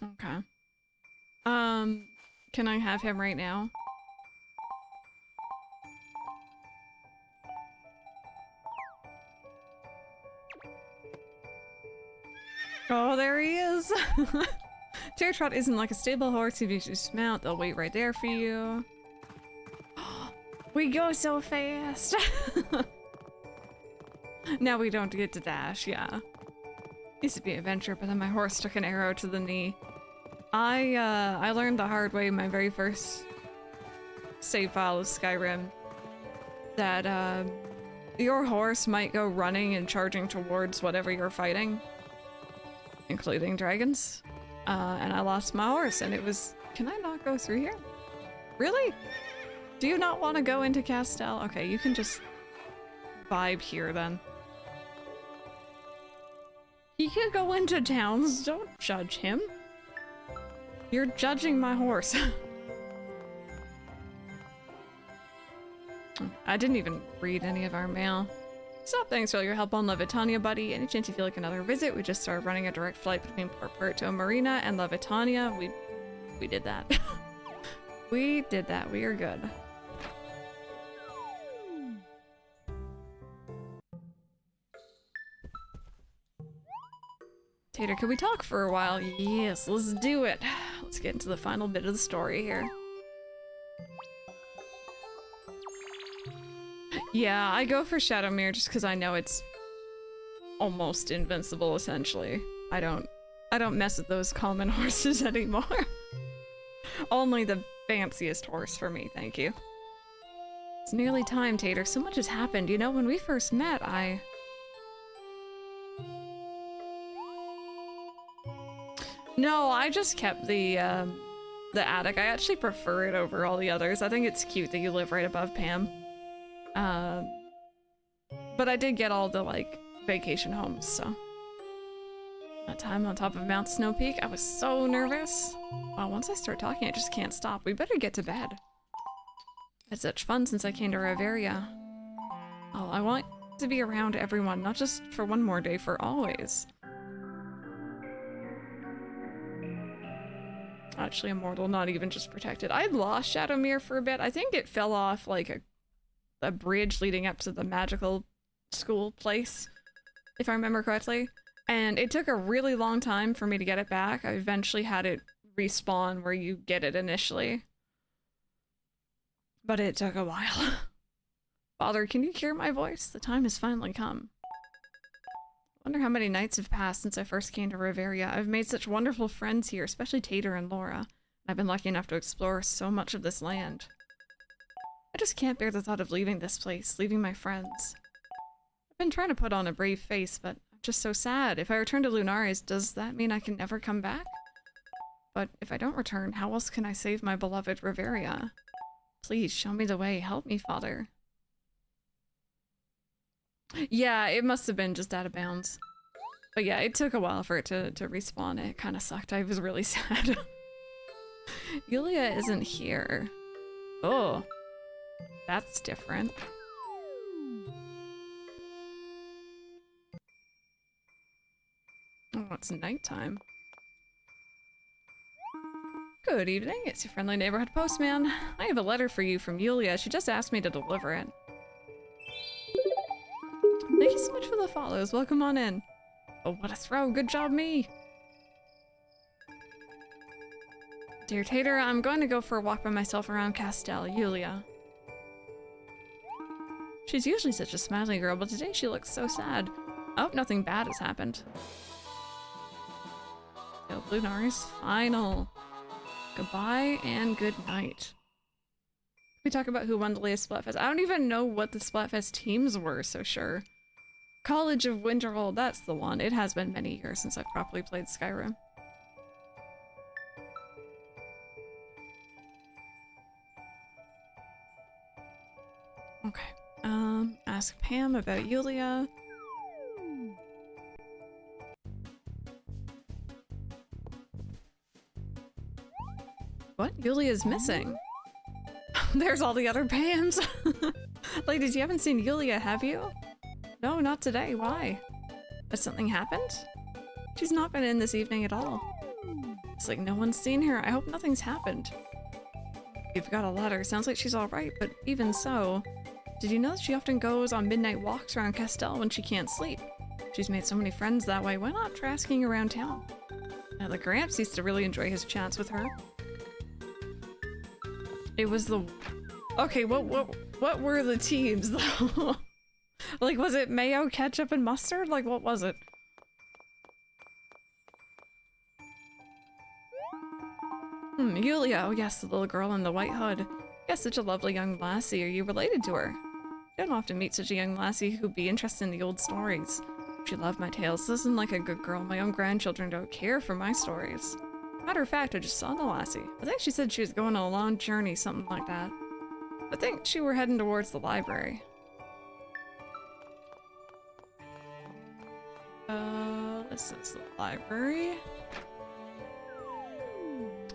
Okay. Can I have him right now? Oh, there he is! Tater Trot isn't like a stable horse. If you dismount, they'll wait right there for you. We go so fast! Now we don't get to dash, yeah. Used to be an adventure, but then my horse took an arrow to the knee. I learned the hard way in my very first save file of Skyrim that your horse might go running and charging towards whatever you're fighting, including dragons. And I lost my horse, and it was... Can I not go through here? Really? Do you not want to go into Castell? Okay, you can just vibe here then. He can go into towns. Don't judge him. You're judging my horse. I didn't even read any of our mail. So thanks for all your help on Levitania, buddy. Any chance you feel like another visit? We just started running a direct flight between Port Puerto Marina and Levitania. We did that. We did that. We are good. Tater, can we talk for a while? Yes, let's do it. Let's get into the final bit of the story here. Yeah, I go for Shadowmere just because I know it's almost invincible, essentially. I don't mess with those common horses anymore. Only the fanciest horse for me, thank you. It's nearly time, Tater. So much has happened. You know, when we first met, No, I just kept the attic. I actually prefer it over all the others. I think it's cute that you live right above Pam. But I did get all the, like, vacation homes, so. That time on top of Mount Snow Peak, I was so nervous. Wow, once I start talking, I just can't stop. We better get to bed. Had such fun since I came to Reveria. Oh, I want to be around everyone, not just for one more day, for always. Actually immortal, not even just protected. I lost Shadowmere for a bit. I think it fell off like a bridge leading up to the magical school place, if I remember correctly. And it took a really long time for me to get it back. I eventually had it respawn where you get it initially. But it took a while. Father, can you hear my voice? The time has finally come. I wonder how many nights have passed since I first came to Reveria. I've made such wonderful friends here, especially Tater and Laura. I've been lucky enough to explore so much of this land. I just can't bear the thought of leaving this place, leaving my friends. I've been trying to put on a brave face, but I'm just so sad. If I return to Lunares, does that mean I can never come back? But if I don't return, how else can I save my beloved Reveria? Please, show me the way. Help me, Father. Yeah, it must have been just out of bounds. But yeah, it took a while for it to respawn. It kind of sucked. I was really sad. Yulia isn't here. Oh, that's different. Oh, it's nighttime. Good evening, it's your friendly neighborhood postman. I have a letter for you from Yulia. She just asked me to deliver it. Thank you so much for the follows. Welcome on in. Oh, what a throw. Good job, me. Dear Tater, I'm going to go for a walk by myself around Castel, Yulia. She's usually such a smiley girl, but today she looks so sad. I hope nothing bad has happened. Yo, Lunares, final. Goodbye and good night. We talk about who won the latest Splatfest. I don't even know what the Splatfest teams were, so sure. College of Winterhold, that's the one. It has been many years since I've properly played Skyrim. Okay. Ask Pam about Yulia. What? Yulia's missing. There's all the other Pams. Ladies, you haven't seen Yulia, have you? No, not today. Why? Has something happened? She's not been in this evening at all. It's like no one's seen her. I hope nothing's happened. You've got a letter. Sounds like she's alright, but even so, did you know that she often goes on midnight walks around Castel when she can't sleep? She's made so many friends that way. Why not try asking around town? Now, the Gramps used to really enjoy his chats with her. It was the... Okay, what were the teams, though? Like, was it mayo, ketchup, and mustard? Like, what was it? Yulia. Oh, yes, the little girl in the white hood. Yes, such a lovely young lassie. Are you related to her? You don't often meet such a young lassie who'd be interested in the old stories. She loved my tales. Listen like a good girl. My own grandchildren don't care for my stories. Matter of fact, I just saw the lassie. I think she said she was going on a long journey, something like that. I think she were heading towards the library. This is the library.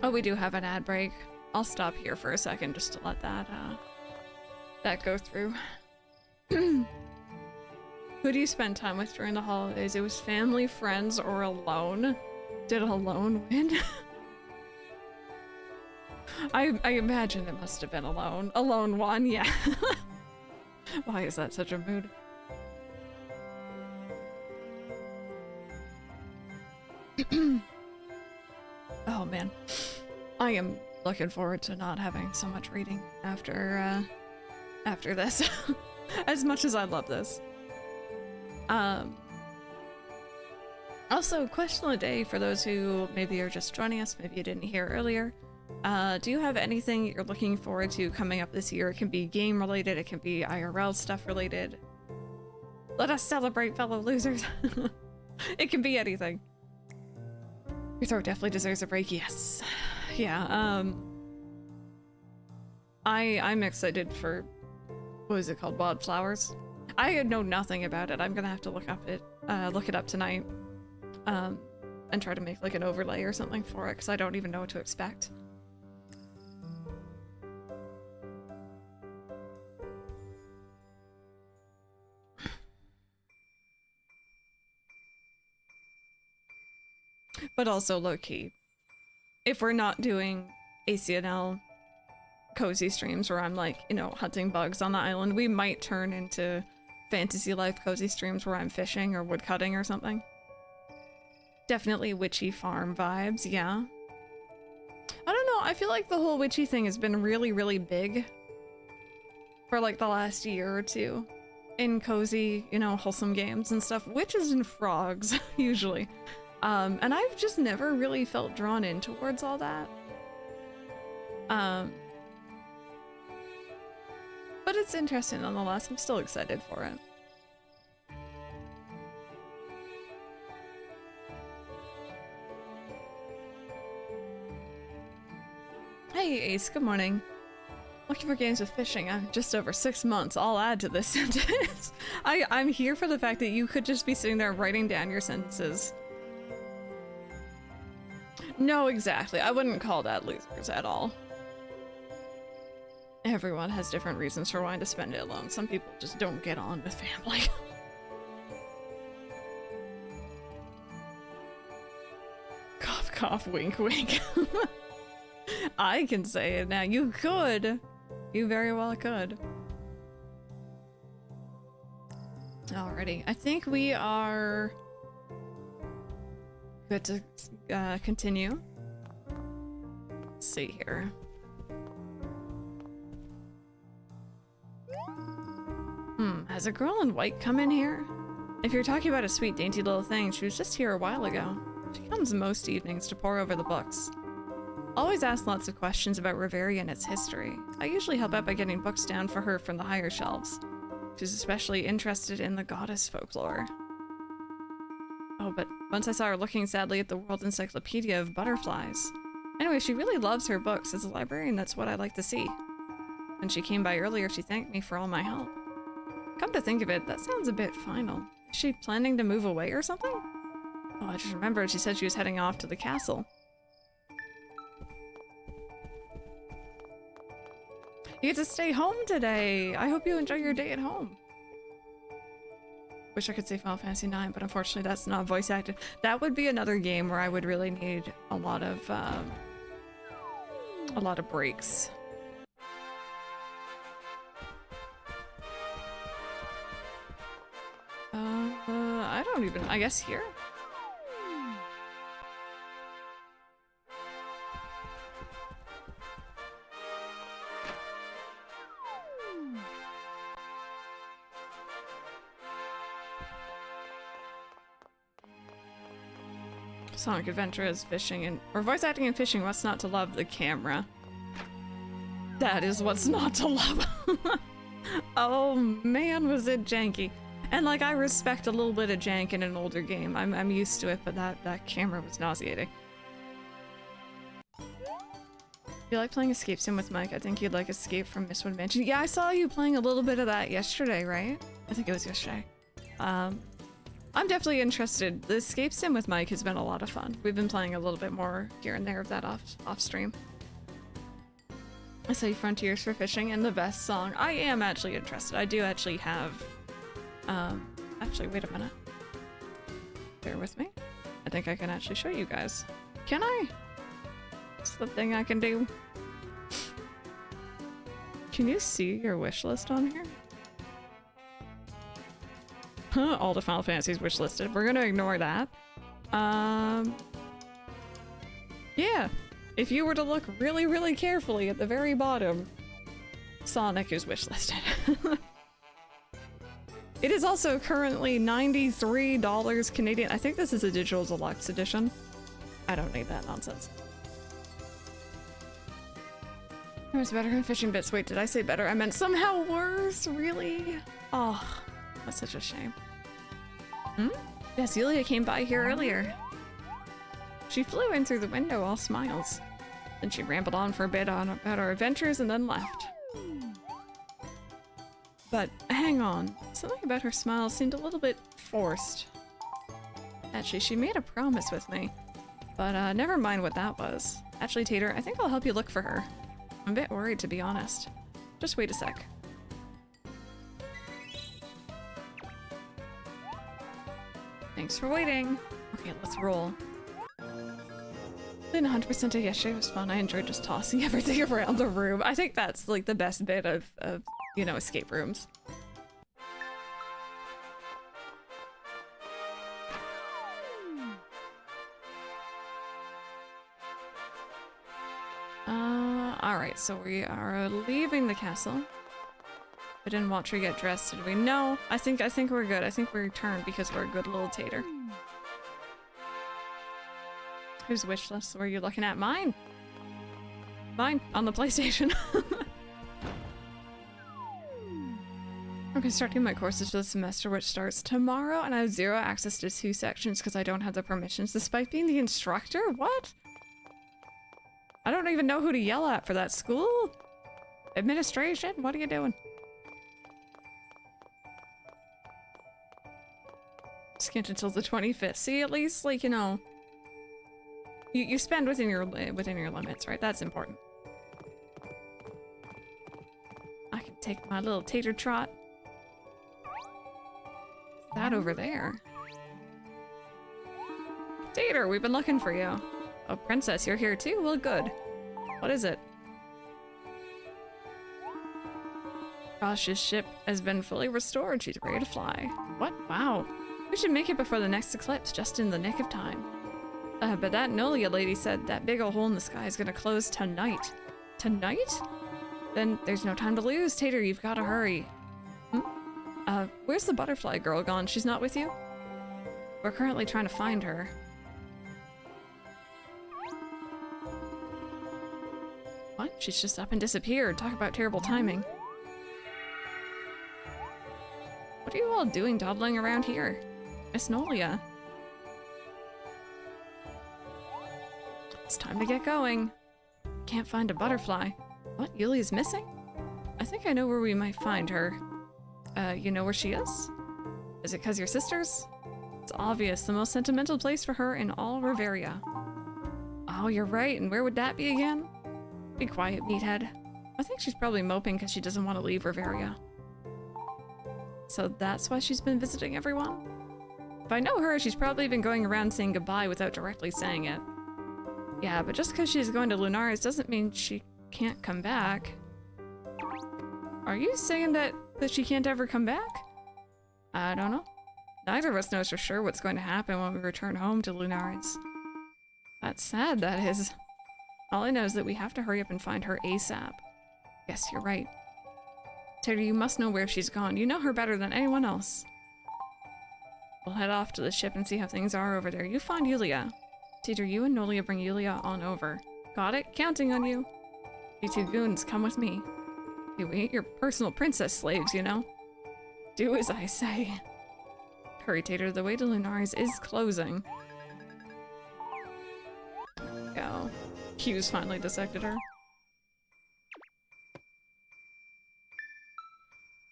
Oh, we do have an ad break. I'll stop here for a second just to let that go through. Who do you spend time with during the holidays? It was family, friends, or alone? Did alone win? I imagine it must have been alone. Alone won, yeah. Why is that such a mood? Oh man, I am looking forward to not having so much reading after this. As much as I love this. Also, question of the day for those who maybe are just joining us, maybe you didn't hear earlier. Do you have anything you're looking forward to coming up this year? It can be game related, it can be IRL stuff related. Let us celebrate, fellow losers. It can be anything. Your throat definitely deserves a break. Yes. Yeah, I'm excited for, what is it called? Wildflowers. I know nothing about it. I'm gonna have to look it up tonight. And try to make like an overlay or something for it, because I don't even know what to expect. But also low-key, if we're not doing ACNL cozy streams where I'm like, you know, hunting bugs on the island, we might turn into fantasy life cozy streams where I'm fishing or woodcutting or something. Definitely witchy farm vibes, yeah. I don't know, I feel like the whole witchy thing has been really, really big for like the last year or two in cozy, you know, wholesome games and stuff. Witches and frogs, usually. And I've just never really felt drawn in towards all that. But it's interesting nonetheless. I'm still excited for it. Hey Ace, good morning. Looking for games with fishing. I'm just over 6 months. I'll add to this sentence. I'm here for the fact that you could just be sitting there writing down your sentences. No, exactly. I wouldn't call that losers at all. Everyone has different reasons for wanting to spend it alone. Some people just don't get on with family. Cough, cough, wink, wink. I can say it now. You could. You very well could. Alrighty. I think we are good to continue. Let's see here. Has a girl in white come in here? If you're talking about a sweet, dainty little thing, she was just here a while ago. She comes most evenings to pore over the books. Always ask lots of questions about Reveria and its history. I usually help out by getting books down for her from the higher shelves. She's especially interested in the goddess folklore. Oh, but once I saw her looking sadly at the World Encyclopedia of Butterflies. Anyway, she really loves her books. As a librarian, that's what I like to see. When she came by earlier, she thanked me for all my help. Come to think of it, that sounds a bit final. Is she planning to move away or something? Oh, I just remembered she said she was heading off to the castle. You get to stay home today! I hope you enjoy your day at home. Wish I could say Final Fantasy IX, but unfortunately that's not voice acted. That would be another game where I would really need a lot of breaks. I don't even, I guess here? Sonic Adventure is fishing and or voice acting and fishing. What's not to love? The camera. That is what's not to love. Oh man, was it janky. And like I respect a little bit of jank in an older game. I'm used to it, but that camera was nauseating. You like playing Escape Sim with Mike? I think you'd like Escape from Mistwood Mansion. Yeah, I saw you playing a little bit of that yesterday, right? I think it was yesterday. I'm definitely interested. The Escape Sim with Mike has been a lot of fun. We've been playing a little bit more here and there of that off stream. I say Frontiers for Fishing and the best song. I am actually interested. I do actually have actually wait a minute. Bear with me. I think I can actually show you guys. Can I? What's the thing I can do? Can you see your wish list on here? All the Final Fantasies wish listed. We're gonna ignore that. Yeah. If you were to look really, really carefully at the very bottom, Sonic is wish listed. It is also currently $93 Canadian. I think this is a digital deluxe edition. I don't need that nonsense. It was better in fishing bits. Wait, did I say better? I meant somehow worse? Really? Oh, that's such a shame. Yeah, Celia came by here earlier. She flew in through the window, all smiles. Then she rambled on for a bit about our adventures and then left. But hang on, something about her smile seemed a little bit forced. Actually, she made a promise with me, but never mind what that was. Actually, Tater, I think I'll help you look for her. I'm a bit worried, to be honest. Just wait a sec. Thanks for waiting. Okay, let's roll. Then 100% of yesterday was fun. I enjoyed just tossing everything around the room. I think that's like the best bit of you know, escape rooms. Alright, so we are leaving the castle. I didn't watch her get dressed, did we? No, I think we're good. I think we returned because we're a good little tater. Whose wish list were you looking at? Mine! Mine, on the PlayStation. I'm constructing my courses for the semester, which starts tomorrow, and I have zero access to 2 sections because I don't have the permissions, despite being the instructor? What? I don't even know who to yell at for that. School? Administration? What are you doing? Skint until the 25th. See, at least, like, you know, you spend within your limits, right? That's important. I can take my little tater trot. That over there. Tater, we've been looking for you. Oh, princess, you're here too? Well, good. What is it? Josh's ship has been fully restored. She's ready to fly. What? Wow. We should make it before the next eclipse, just in the nick of time. But that Nolia lady said that big old hole in the sky is gonna close tonight. Tonight? Then there's no time to lose. Tater, you've gotta hurry. Where's the butterfly girl gone? She's not with you? We're currently trying to find her. What? She's just up and disappeared. Talk about terrible timing. What are you all doing dawdling around here? Miss Nolia. It's time to get going. Can't find a butterfly. What? Yuli's missing? I think I know where we might find her. You know where she is? Is it 'cause you're sisters? It's obvious, the most sentimental place for her in all Reveria. Oh, you're right, and where would that be again? Be quiet, meathead. I think she's probably moping because she doesn't want to leave Reveria. So that's why she's been visiting everyone? If I know her, she's probably been going around saying goodbye without directly saying it. Yeah, but just because she's going to Lunares doesn't mean she can't come back. Are you saying that she can't ever come back? I don't know. Neither of us knows for sure what's going to happen when we return home to Lunares. That's sad, that is. All I know is that we have to hurry up and find her ASAP. Yes, you're right. Tater, you must know where she's gone. You know her better than anyone else. We'll head off to the ship and see how things are over there. You find Yulia. Tater, you and Nolia bring Yulia on over. Got it? Counting on you. You two goons, come with me. Hey, we ain't your personal princess slaves, you know? Do as I say. Hurry, Tater, the way to Lunares is closing. Go. Q's finally dissected her.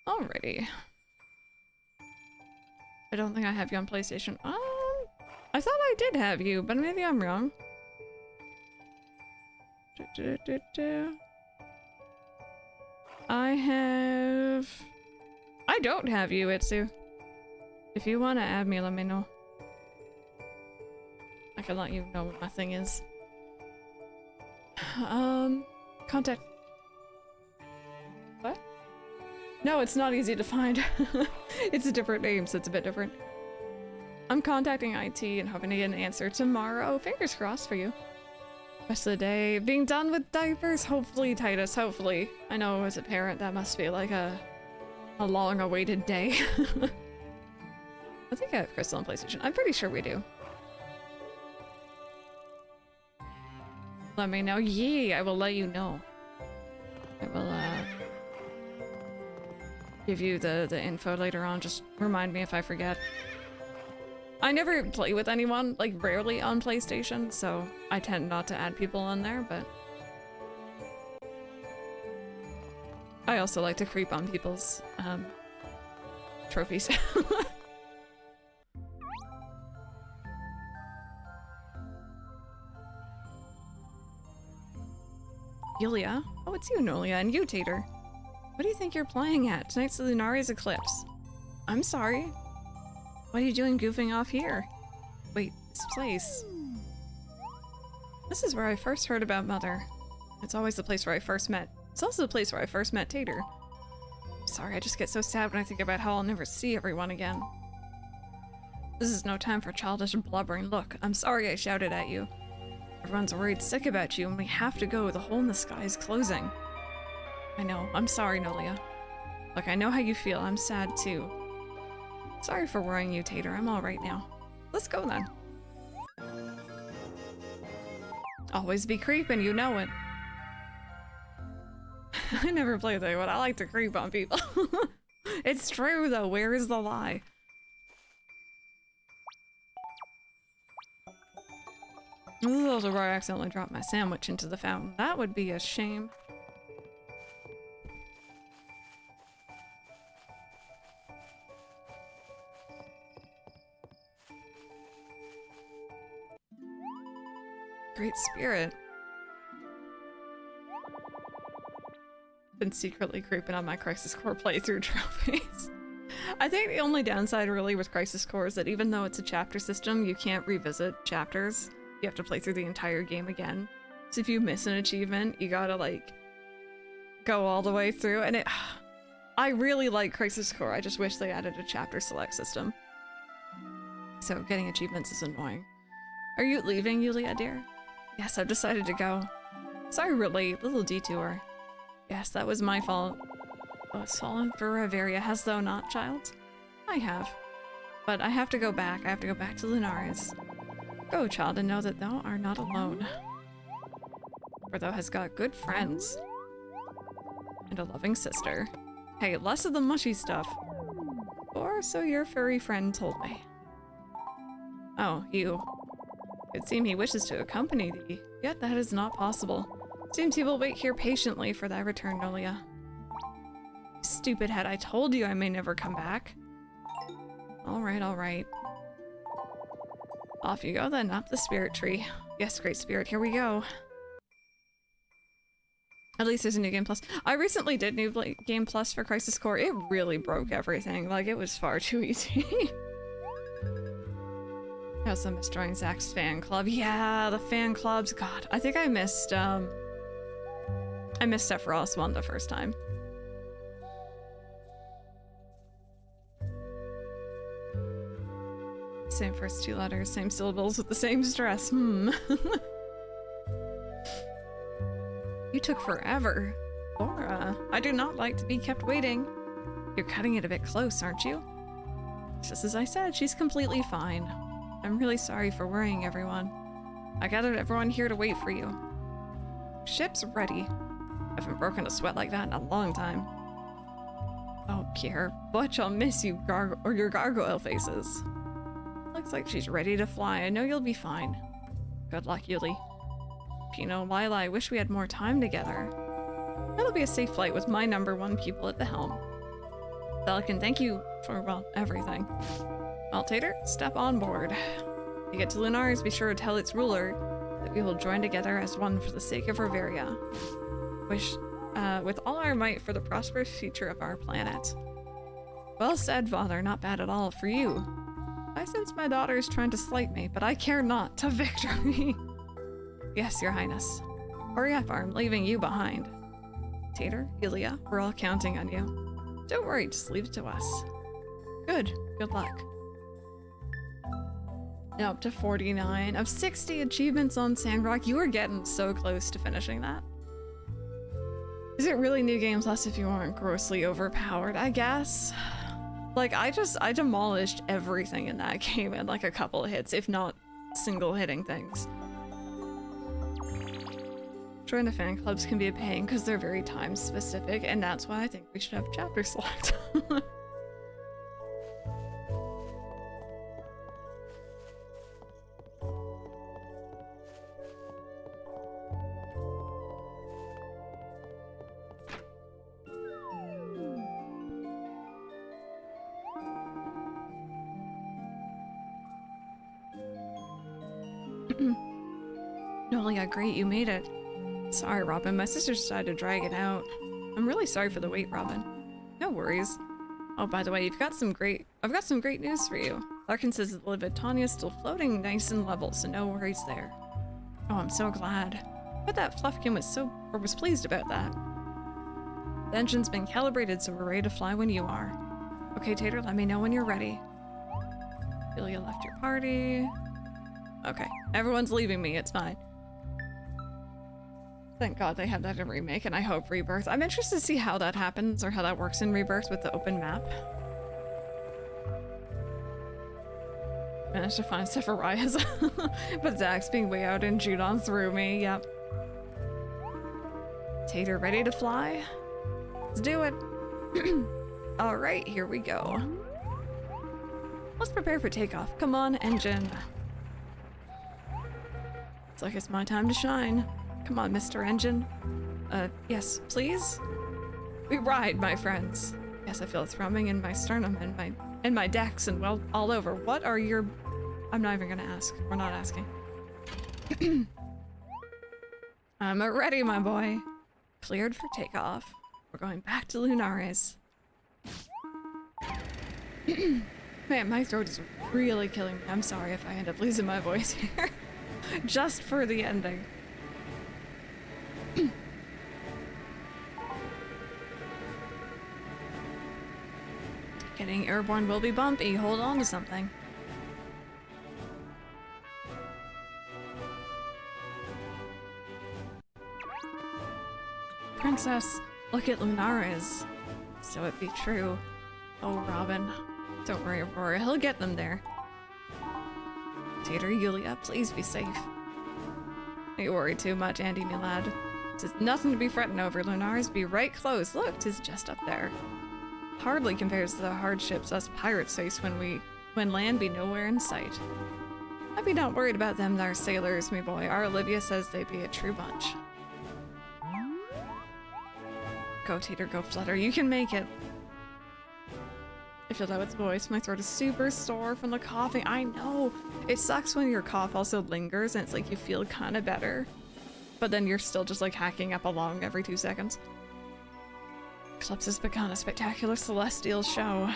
Alrighty. I don't think I have you on PlayStation. I thought I did have you, but maybe I'm wrong. I don't have you, Itsu. If you want to add me, let me know. I can let you know what my thing is. Contact. What? No, it's not easy to find. It's a different name, so it's a bit different. I'm contacting IT and hoping to get an answer tomorrow. Fingers crossed for you. Rest of the day being done with diapers. Hopefully, Titus, hopefully. I know as a parent that must be like a long-awaited day. I think I have Crystal on PlayStation. I'm pretty sure we do. Let me know. Yee, I will let you know. I will give you the info later on. Just remind me if I forget. I never play with anyone, like rarely on PlayStation, so I tend not to add people on there, but I also like to creep on people's trophies. Yulia? Oh, it's you, Nolia, and you, Tater. What do you think you're playing at? Tonight's the Lunares eclipse. I'm sorry. What are you doing goofing off here? Wait, this place. This is where I first heard about Mother. It's always the place where I first met. It's also the place where I first met Tater. Sorry, I just get so sad when I think about how I'll never see everyone again. This is no time for childish blubbering. Look, I'm sorry I shouted at you. Everyone's worried sick about you and we have to go. The hole in the sky is closing. I know. I'm sorry, Nolia. Look, I know how you feel. I'm sad too. Sorry for worrying you, Tater. I'm alright now. Let's go then. Always be creeping, you know it. I never play that, but I like to creep on people. It's true though, where is the lie? This is also where I accidentally dropped my sandwich into the fountain. That would be a shame. Great spirit. Been secretly creeping on my Crisis Core playthrough trophies. I think the only downside really with Crisis Core is that even though it's a chapter system, you can't revisit chapters. You have to play through the entire game again. So if you miss an achievement, you gotta like go all the way through, and I really like Crisis Core. I just wish they added a chapter select system. So getting achievements is annoying. Are you leaving, Yulia, dear? Yes, I've decided to go. Sorry we're late, little detour. Yes, that was my fault. I was fallen for Reveria, hast thou not, child? I have. But I have to go back. I have to go back to Lunares. Go, child, and know that thou art not alone. For thou hast got good friends. And a loving sister. Hey, less of the mushy stuff. Or so your furry friend told me. Oh, you. It seems he wishes to accompany thee, yet that is not possible. Seems he will wait here patiently for thy return, Nolia. Stupid head, I told you I may never come back. Alright, alright. Off you go then, up the spirit tree. Yes, great spirit, here we go. At least there's a new game plus. I recently did new game plus for Crisis Core. It really broke everything. Like, it was far too easy. I also missed joining Zach's fan club. Yeah, the fan clubs. God, I think I missed Sephiroth's one the first time. Same first two letters, same syllables with the same stress. You took forever. Laura, I do not like to be kept waiting. You're cutting it a bit close, aren't you? Just as I said, she's completely fine. I'm really sorry for worrying everyone. I gathered everyone here to wait for you. Ship's ready. I haven't broken a sweat like that in a long time. Oh, Pierre, Butch, I'll miss you, your gargoyle faces. Looks like she's ready to fly. I know you'll be fine. Good luck, Yuli. Pino, Lila, I wish we had more time together. It'll be a safe flight with my #1 pupil at the helm. Pelican, thank you for, well, everything. Well, Tater, step on board. When you get to Lunares, be sure to tell its ruler that we will join together as one for the sake of Reveria. Wish, with all our might for the prosperous future of our planet. Well said, Father. Not bad at all for you. I sense my daughter is trying to slight me, but I care not. To victory! Yes, Your Highness. Hurry up, or I'm leaving you behind. Tater, Yulia, we're all counting on you. Don't worry, just leave it to us. Good. Good luck. Now up to 49 of 60 achievements on Sandrock. You are getting so close to finishing that. Is it really new game plus if you aren't grossly overpowered? I guess. Like, I demolished everything in that game in like a couple of hits, if not single hitting things. Join the fan clubs can be a pain because they're very time specific, and that's why I think we should have chapter select. Nolia, great, you made it. Sorry, Robin, my sister decided to drag it out. I'm really sorry for the wait, Robin. No worries. Oh, by the way, I've got some great news for you. Larkin says that the Livitania's still floating nice and level, so no worries there. Oh, I'm so glad. But that Fluffkin was pleased about that. The engine's been calibrated, so we're ready to fly when you are. Okay, Tater, let me know when you're ready. Julia left your party. Okay, everyone's leaving me, it's fine. Thank God they have that in Remake, and I hope Rebirth. I'm interested to see how that happens, or how that works in Rebirth with the open map. Managed to find Sephiriah's. But Zach's being way out in Judon threw me, yep. Tater ready to fly? Let's do it. Alright, here we go. Let's prepare for takeoff. Come on, engine. It's like it's my time to shine. Come on, Mr. Engine. Yes, please? We ride, my friends. Yes, I feel a thrumming in my sternum and my decks and well all over. What are your... I'm not even gonna ask. We're not asking. I'm ready, my boy. Cleared for takeoff. We're going back to Lunares. Man, my throat is really killing me. I'm sorry if I end up losing my voice here. Just for the ending. Getting airborne will be bumpy. Hold on to something. Princess, look at Lunares. So it be true. Oh, Robin. Don't worry, Aurora. He'll get them there. Tater, Yulia, please be safe. Don't you worry too much, Andy, me lad. 'Tis nothing to be fretting over. Lunares be right close. Look, 'tis just up there. Hardly compares to the hardships us pirates face when land be nowhere in sight. I be not worried about them, thar sailors, me boy. Our Olivia says they be a true bunch. Go, Tater, go, Flutter. You can make it. I feel that with the voice. My throat is super sore from the coughing. I know. It sucks when your cough also lingers and it's like you feel kind of better. But then you're still just like hacking up along every 2 seconds. Eclipse has begun a spectacular celestial show.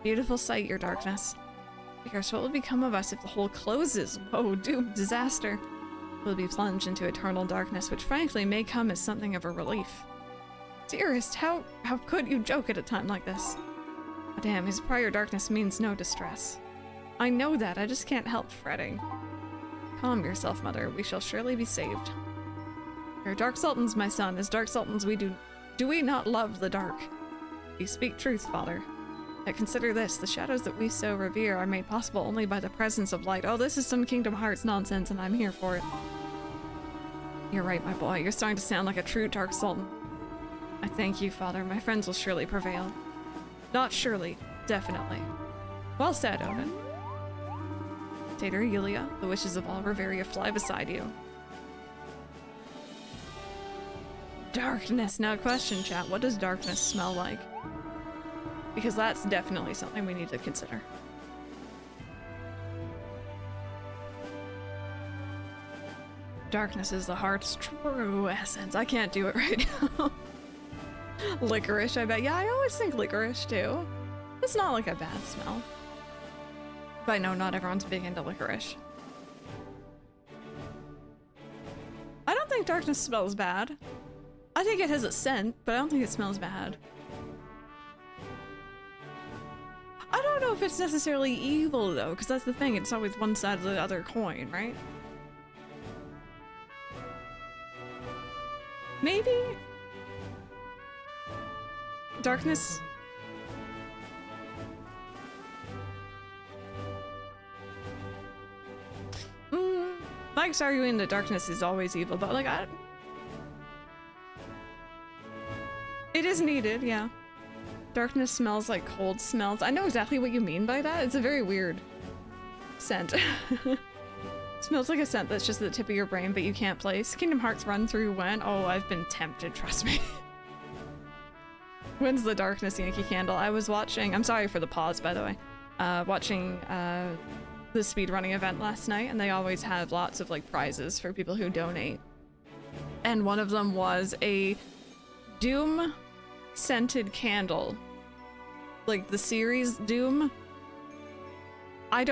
Beautiful sight, your darkness. Because what will become of us if the hole closes? Whoa, doom, disaster. We'll be plunged into eternal darkness, which frankly may come as something of a relief. Dearest, how could you joke at a time like this? Damn, his prior darkness means no distress. I know that, I just can't help fretting. Calm yourself, mother, we shall surely be saved. We're Dark Sultans, my son. As Dark Sultans we do we not love the dark? You speak truth, father. Yet consider this, the shadows that we so revere are made possible only by the presence of light. Oh, this is some Kingdom Hearts nonsense and I'm here for it. You're right, my boy, you're starting to sound like a true Dark Sultan. I thank you, father, my friends will surely prevail. Not surely, definitely. Well said, Odin. Tater, Yulia, the wishes of all Reveria fly beside you. Darkness. Now question, chat, what does darkness smell like? Because that's definitely something we need to consider. Darkness is the heart's true essence. I can't do it right now. Licorice, I bet. Yeah, I always think licorice too. It's not like a bad smell. But I know not everyone's big into licorice. I don't think darkness smells bad. I think it has a scent, but I don't think it smells bad. I don't know if it's necessarily evil though, because that's the thing, it's always one side of the other coin, right? Maybe? Darkness? Mike's arguing that darkness is always evil, but like, it is needed, yeah. Darkness smells like cold smells. I know exactly what you mean by that. It's a very weird scent. Smells like a scent that's just at the tip of your brain, but you can't place. Kingdom Hearts run through when? Oh, I've been tempted, trust me. When's the Darkness Yankee Candle? I was watching, I'm sorry for the pause, by the way. Watching the speedrunning event last night, and they always have lots of like prizes for people who donate. And one of them was a Doom scented candle. Like the series Doom. I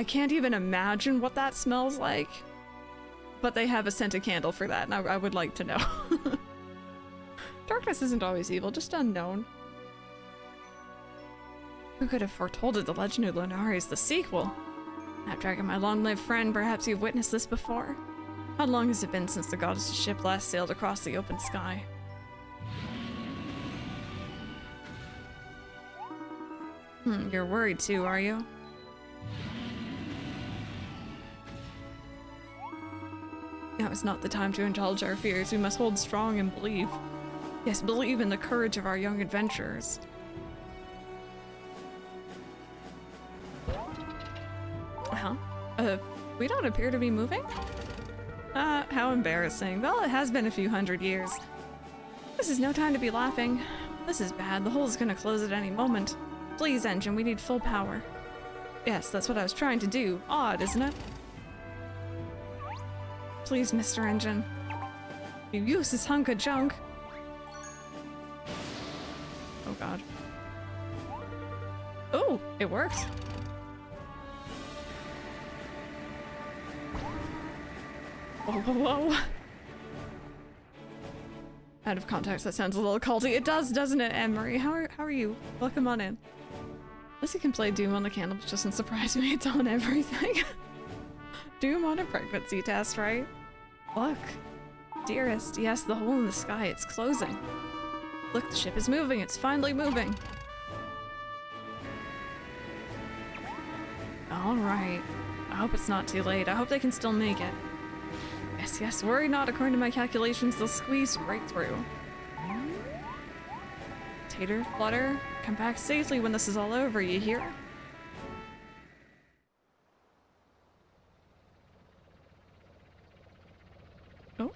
can't even imagine what that smells like. But they have a scented candle for that, and I would like to know. Darkness isn't always evil, just unknown. Who could have foretold the Legend of Lunares, the sequel? Snapdragon, my long-lived friend, perhaps you've witnessed this before. How long has it been since the goddess' ship last sailed across the open sky? You're worried too, are you? Now is not the time to indulge our fears. We must hold strong and believe. Yes, believe in the courage of our young adventurers. We don't appear to be moving? How embarrassing. Well, it has been a few hundred years. This is no time to be laughing. This is bad. The hull's gonna close at any moment. Please, engine, we need full power. Yes, that's what I was trying to do. Odd, isn't it? Please, Mr. Engine. You use this hunk of junk. Oh god. Oh, it worked. Whoa, whoa, whoa. Out of context, that sounds a little culty. It does, doesn't it, Anne-Marie? How are you? Welcome on in. Unless you can play Doom on the candle, which doesn't surprise me. It's on everything. Doom on a pregnancy test, right? Look. Dearest, yes, the hole in the sky, it's closing. Look, the ship is moving. It's finally moving. Alright. I hope it's not too late. I hope they can still make it. Yes, yes, worry not. According to my calculations, they'll squeeze right through. Tater, Flutter, come back safely when this is all over, you hear? Oh.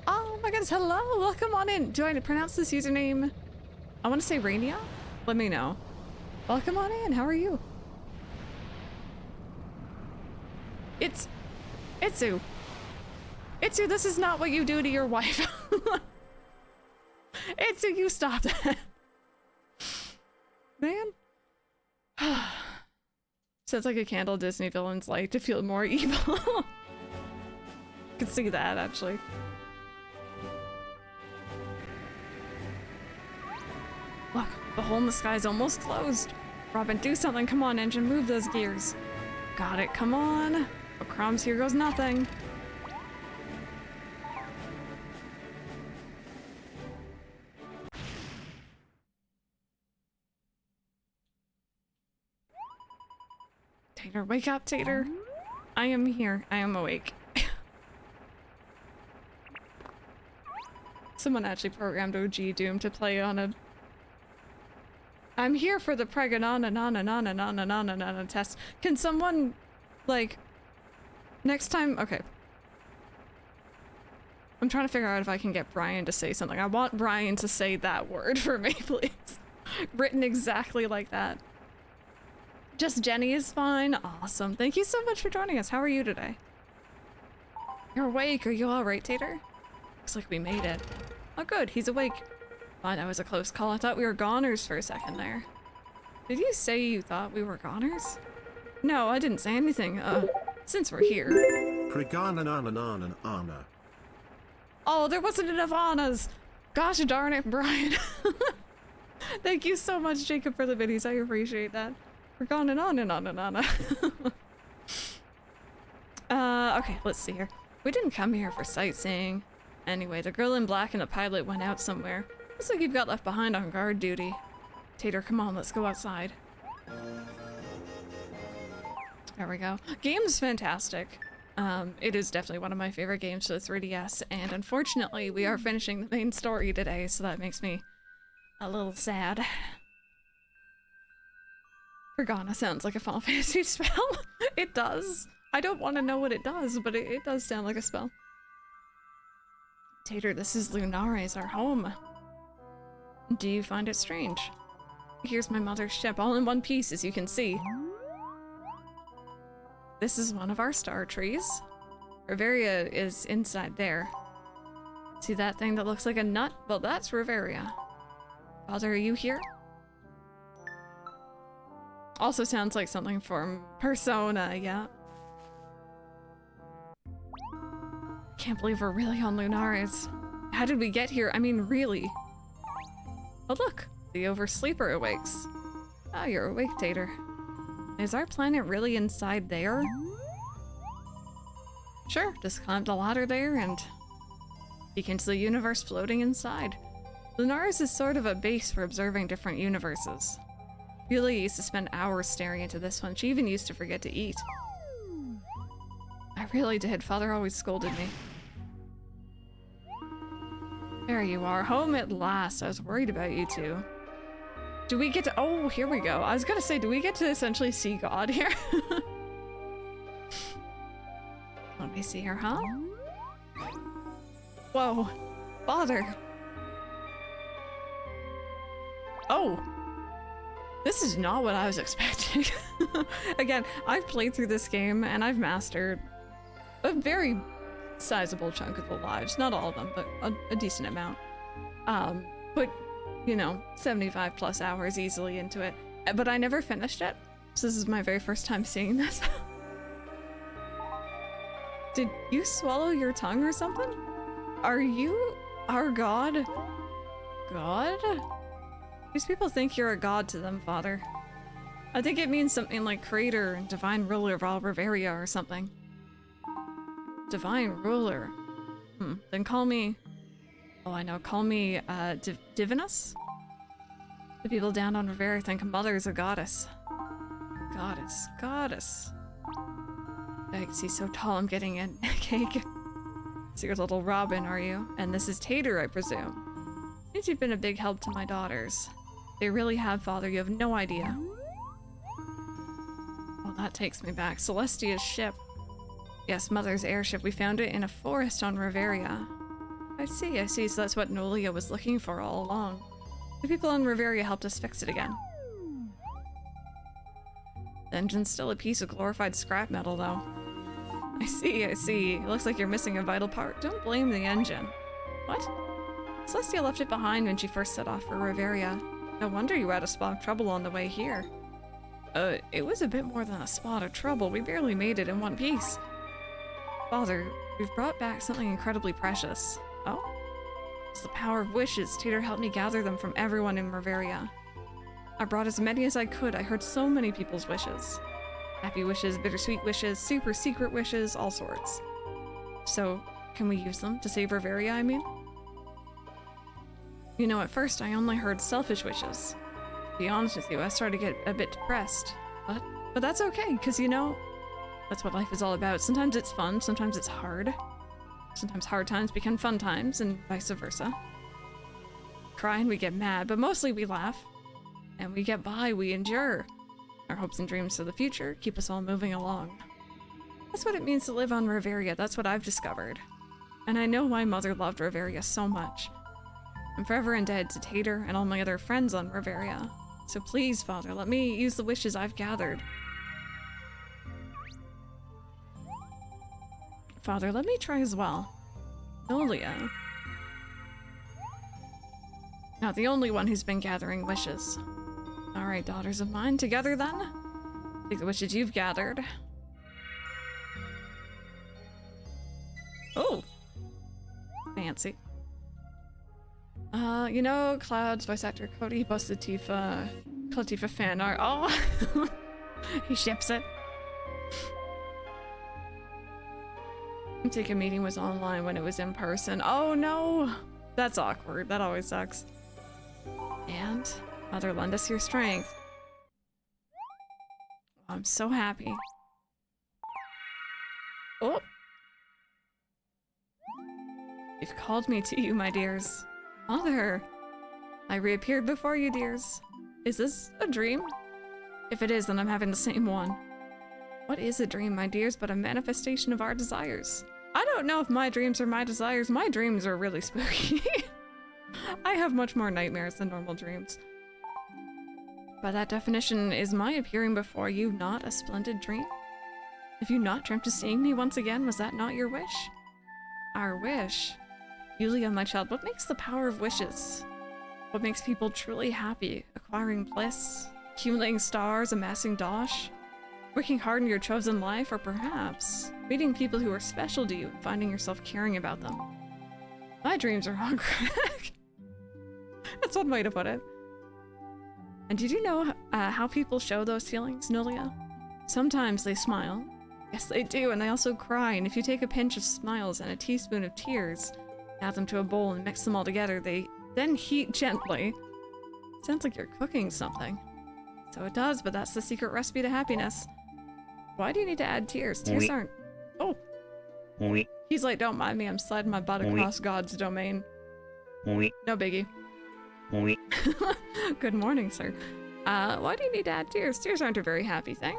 Oh my goodness, hello! Welcome on in! Do I pronounce this username? I want to say Rainia? Let me know. Welcome on in, how are you? Itsu, this is not what you do to your wife. Itsu, you stop that. Man. Sounds like a candle Disney villains like to feel more evil. Could see that, actually. Look, the hole in the sky's almost closed. Robin, do something. Come on, engine, move those gears. Got it, come on. Oh, crumbs, here goes nothing. Tater, wake up, Tater. I am here. I am awake. Someone actually programmed OG Doom to play on a... I'm here for the preganana test. Can someone, like... Next time, okay. I'm trying to figure out if I can get Brian to say something. I want Brian to say that word for me, please. Written exactly like that. Just Jenny is fine. Awesome. Thank you so much for joining us. How are you today? You're awake. Are you all right, Tater? Looks like we made it. Oh, good. He's awake. Wow, that was a close call. I thought we were goners for a second there. Did you say you thought we were goners? No, I didn't say anything. Since we're here. Oh, there wasn't enough Annas. Gosh darn it, Brian. Thank you so much, Jacob, for the biddies. I appreciate that. We're gone and on and on and on. Okay, let's see here. We didn't come here for sightseeing. Anyway, the girl in black and the pilot went out somewhere. Looks like you've got left behind on guard duty. Tater, come on, let's go outside. There we go. Game's fantastic. It is definitely one of my favorite games for the 3DS, and unfortunately we are finishing the main story today, so that makes me a little sad. Pregana sounds like a Final Fantasy spell. It does. I don't want to know what it does, but it does sound like a spell. Tater, this is Lunares, our home. Do you find it strange? Here's my mother's ship, all in one piece, as you can see. This is one of our star trees. Reveria is inside there. See that thing that looks like a nut? Well, that's Reveria. Father, are you here? Also sounds like something from Persona, yeah. Can't believe we're really on Lunares. How did we get here? I mean, really? Oh look, the oversleeper awakes. Ah, you're awake, Tater. Is our planet really inside there? Sure, just climb the ladder there and peek into the universe floating inside. Lunares is sort of a base for observing different universes. Julia used to spend hours staring into this one. She even used to forget to eat. I really did. Father always scolded me. There you are, home at last. I was worried about you two. Do we get to— oh, here we go. I was gonna say, do we get to essentially see God here? Let me see her, huh? Whoa, Father. Oh, this is not what I was expecting. Again, I've played through this game and I've mastered a very sizable chunk of the lives. Not all of them, but a decent amount. But, you know, 75 plus hours easily into it. But I never finished it, so this is my very first time seeing this. Did you swallow your tongue or something? Are you our god? God? These people think you're a god to them, Father. I think it means something like creator and divine ruler of all Reveria or something. Divine ruler. Then call me— oh, I know, call me, Divinus? The people down on Reveria think Mother is a goddess. Goddess. Thanks, he's so tall I'm getting a cake. So you're little Robin, are you? And this is Tater, I presume. Means you've been a big help to my daughters. They really have, Father, you have no idea. Well, that takes me back. Celestia's ship. Yes, Mother's airship. We found it in a forest on Reveria. I see, so that's what Nolia was looking for all along. The people on Reveria helped us fix it again. The engine's still a piece of glorified scrap metal, though. I see. It looks like you're missing a vital part. Don't blame the engine. What? Celestia left it behind when she first set off for Reveria. No wonder you had a spot of trouble on the way here. It was a bit more than a spot of trouble. We barely made it in one piece. Father, we've brought back something incredibly precious. Oh? It's the power of wishes. Tater helped me gather them from everyone in Reveria. I brought as many as I could. I heard so many people's wishes. Happy wishes, bittersweet wishes, super secret wishes, all sorts. So, can we use them to save Reveria, I mean? You know, at first I only heard selfish wishes. To be honest with you, I started to get a bit depressed. But that's okay, because you know, that's what life is all about. Sometimes it's fun, sometimes it's hard. Sometimes hard times become fun times, and vice versa. Cry and we get mad, but mostly we laugh. And we get by, we endure. Our hopes and dreams for the future keep us all moving along. That's what it means to live on Reveria, that's what I've discovered. And I know why Mother loved Reveria so much. I'm forever indebted to Tater and all my other friends on Reveria. So please, Father, let me use the wishes I've gathered. Father, let me try as well. Nolia. Not the only one who's been gathering wishes. Alright, daughters of mine, together then? Take the wishes you've gathered. Oh! Fancy. You know, Cloud's voice actor Cody posted Tifa fan art. Oh! He ships it. Take a meeting was online when it was in person. Oh no! That's awkward. That always sucks. And Mother, lend us your strength. I'm so happy. Oh! You've called me to you, my dears. Mother! I reappeared before you, dears. Is this a dream? If it is, then I'm having the same one. What is a dream, my dears, but a manifestation of our desires? I don't know if my dreams are my desires. My dreams are really spooky. I have much more nightmares than normal dreams. By that definition, is my appearing before you not a splendid dream? Have you not dreamt of seeing me once again? Was that not your wish? Our wish? Yulia, my child, what makes the power of wishes? What makes people truly happy? Acquiring bliss? Accumulating stars? Amassing dosh? Working hard in your chosen life? Or perhaps meeting people who are special to you and finding yourself caring about them? My dreams are on crack. That's one way to put it. And did you know how people show those feelings, Nulia? Sometimes they smile. Yes, they do, and they also cry. And if you take a pinch of smiles and a teaspoon of tears, add them to a bowl and mix them all together, they then heat gently. Sounds like you're cooking something. So it does, but that's the secret recipe to happiness. Why do you need to add tears? Tears aren't... Oh! He's like, don't mind me, I'm sliding my butt across God's domain. No biggie. Good morning, sir. Why do you need to add tears? Tears aren't a very happy thing.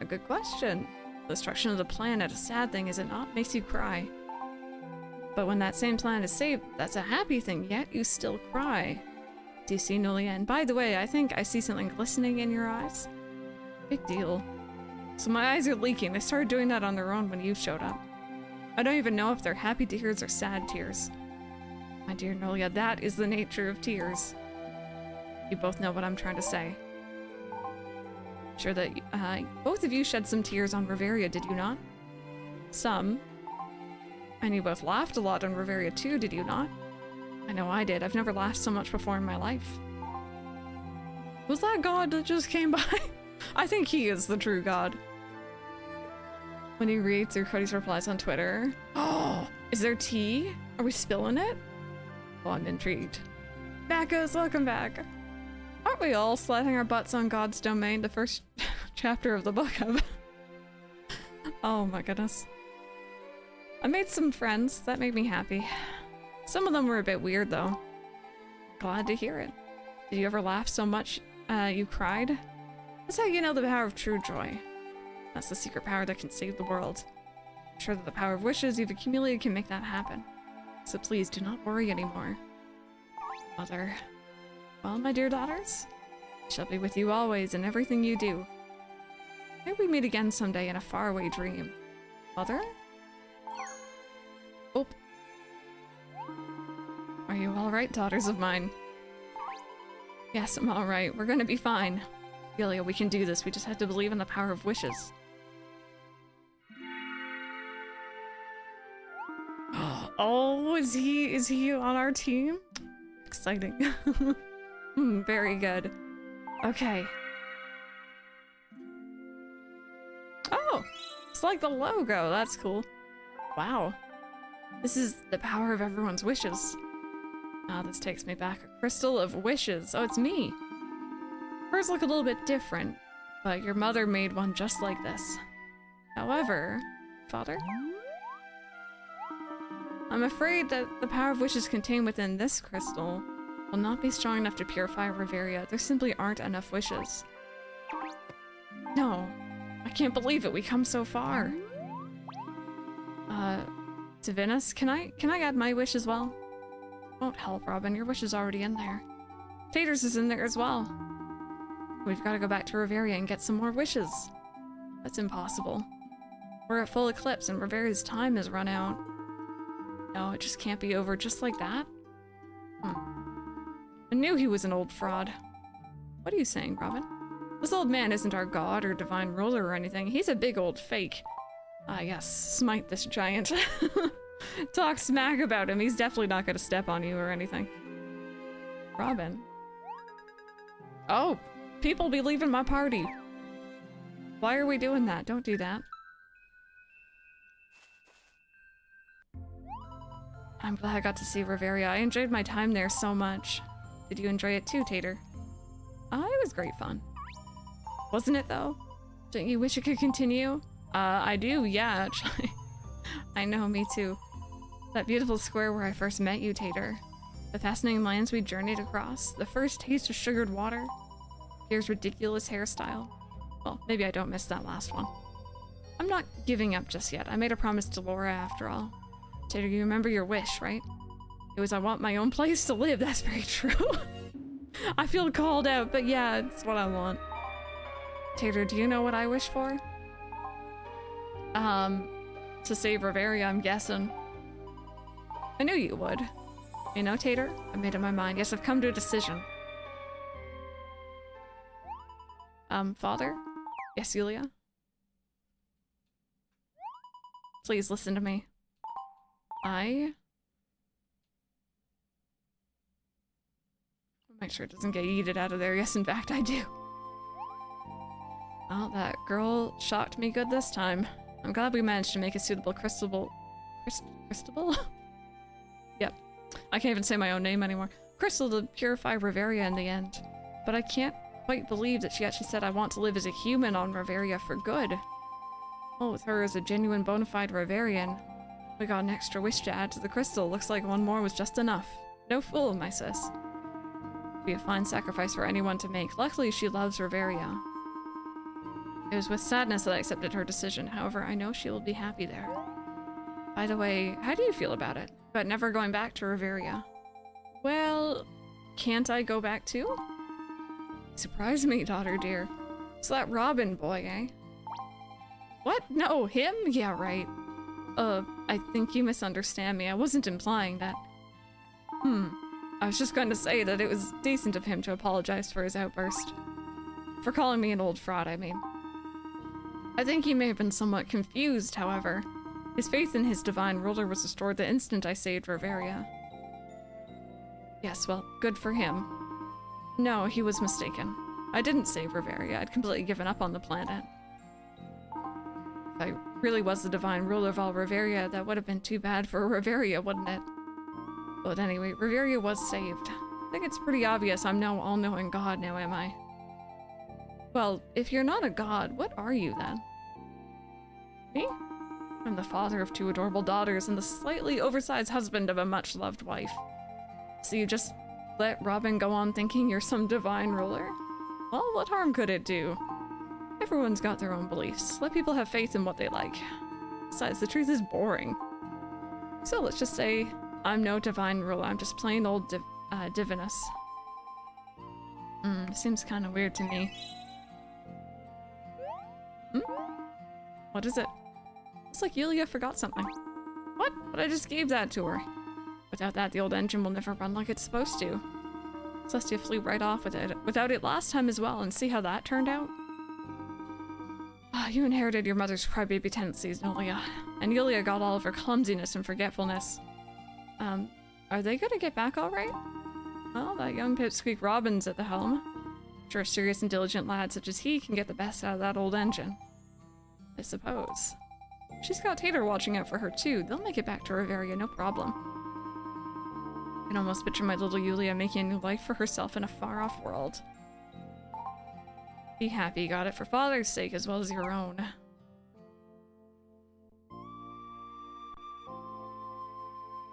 A good question. The destruction of the planet, a sad thing, is it not? Makes you cry. But when that same planet is saved, that's a happy thing, yet you still cry. Do you see, Nulia? And by the way, I think I see something glistening in your eyes. Big deal. So my eyes are leaking. They started doing that on their own when you showed up. I don't even know if they're happy tears or sad tears. My dear Nulia, that is the nature of tears. You both know what I'm trying to say. I'm sure that both of you shed some tears on Reveria, did you not? Some. And you both laughed a lot on Reveria too, did you not? I know I did. I've never laughed so much before in my life. Was that God that just came by? I think he is the true God. When he reads through Cody's replies on Twitter. Oh, is there tea? Are we spilling it? Oh, I'm intrigued. Backos, welcome back. Aren't we all sliding our butts on God's domain? The first chapter of the book of. Oh my goodness. I made some friends. That made me happy. Some of them were a bit weird though. Glad to hear it. Did you ever laugh so much you cried? That's how you know the power of true joy. That's the secret power that can save the world. I'm sure that the power of wishes you've accumulated can make that happen. So please do not worry anymore. Mother. Well, my dear daughters, I shall be with you always in everything you do. Maybe we meet again someday in a faraway dream. Mother? Oh. Are you alright, daughters of mine? Yes, I'm alright. We're gonna be fine. Yulia, we can do this. We just have to believe in the power of wishes. Oh, is he on our team? Exciting. Very good. Okay. Oh, it's like the logo. That's cool. Wow. This is the power of everyone's wishes. Ah, this takes me back. A crystal of wishes. Oh, it's me. Hers look a little bit different, but your mother made one just like this. However, Father? I'm afraid that the power of wishes contained within this crystal will not be strong enough to purify Reveria. There simply aren't enough wishes. No, I can't believe it. We come so far. Divinus, can I add my wish as well? Won't help, Robin. Your wish is already in there. Tater's is in there as well. We've got to go back to Reveria and get some more wishes. That's impossible. We're at full eclipse and Reveria's time has run out. No, it just can't be over just like that. I knew he was an old fraud. What are you saying, Robin? This old man isn't our god or divine ruler or anything. He's a big old fake. Ah, yes, smite this giant. Talk smack about him. He's definitely not going to step on you or anything. Robin. Oh, people be leaving my party. Why are we doing that? Don't do that. I'm glad I got to see Reveria. I enjoyed my time there so much. Did you enjoy it too, Tater? It was great fun. Wasn't it though? Don't you wish it could continue? I do, yeah, actually. I know, me too. That beautiful square where I first met you, Tater. The fascinating lands we journeyed across. The first taste of sugared water. Pierre's ridiculous hairstyle. Well, maybe I don't miss that last one. I'm not giving up just yet. I made a promise to Laura after all. Tater, you remember your wish, right? It was I want my own place to live. That's very true. I feel called out, but yeah, it's what I want. Tater, do you know what I wish for? To save Reveria, I'm guessing. I knew you would. You know, Tater, I made up my mind. Yes, I've come to a decision. Father? Yes, Yulia? Please listen to me. Make sure it doesn't get yeeted out of there. Yes, in fact, I do. Well, that girl shocked me good this time. I'm glad we managed to make a suitable crystal. Yep. I can't even say my own name anymore. Crystal to purify Reveria in the end. But I can't quite believe that she actually said I want to live as a human on Reveria for good. Well, with her as a genuine bona fide Reverian, we got an extra wish to add to the crystal. Looks like one more was just enough. No fool, my sis. Be a fine sacrifice for anyone to make. Luckily, she loves Reveria. It was with sadness that I accepted her decision. However, I know she will be happy there. By the way, how do you feel about it? About never going back to Reveria? Well, can't I go back too? Surprise me, daughter dear. It's that Robin boy, eh? What? No, him? Yeah, right. I think you misunderstand me. I wasn't implying that. I was just going to say that it was decent of him to apologize for his outburst. For calling me an old fraud, I mean. I think he may have been somewhat confused, however. His faith in his divine ruler was restored the instant I saved Reveria. Yes, well, good for him. No, he was mistaken. I didn't save Reveria. I'd completely given up on the planet. If I really was the divine ruler of all Reveria, that would have been too bad for Reveria, wouldn't it? But anyway, Reveria was saved. I think it's pretty obvious I'm no all-knowing god now, am I? Well, if you're not a god, what are you then? Me? I'm the father of 2 adorable daughters and the slightly oversized husband of a much-loved wife. So you just let Robin go on thinking you're some divine ruler? Well, what harm could it do? Everyone's got their own beliefs. Let people have faith in what they like. Besides, the truth is boring. So let's just say I'm no divine ruler. I'm just plain old divinus. Seems kind of weird to me. What is it? Looks like Yulia forgot something. What? But I just gave that to her. Without that, the old engine will never run like it's supposed to. Celestia flew right off with it, without it last time as well, and see how that turned out? You inherited your mother's crybaby tendencies, Yulia. And Yulia got all of her clumsiness and forgetfulness. Are they gonna get back all right? Well, that young pipsqueak Robin's at the helm. I'm sure a serious and diligent lad such as he can get the best out of that old engine. I suppose. She's got Tater watching out for her too. They'll make it back to Reveria, no problem. I can almost picture my little Yulia making a new life for herself in a far-off world. Be happy you got it for father's sake as well as your own.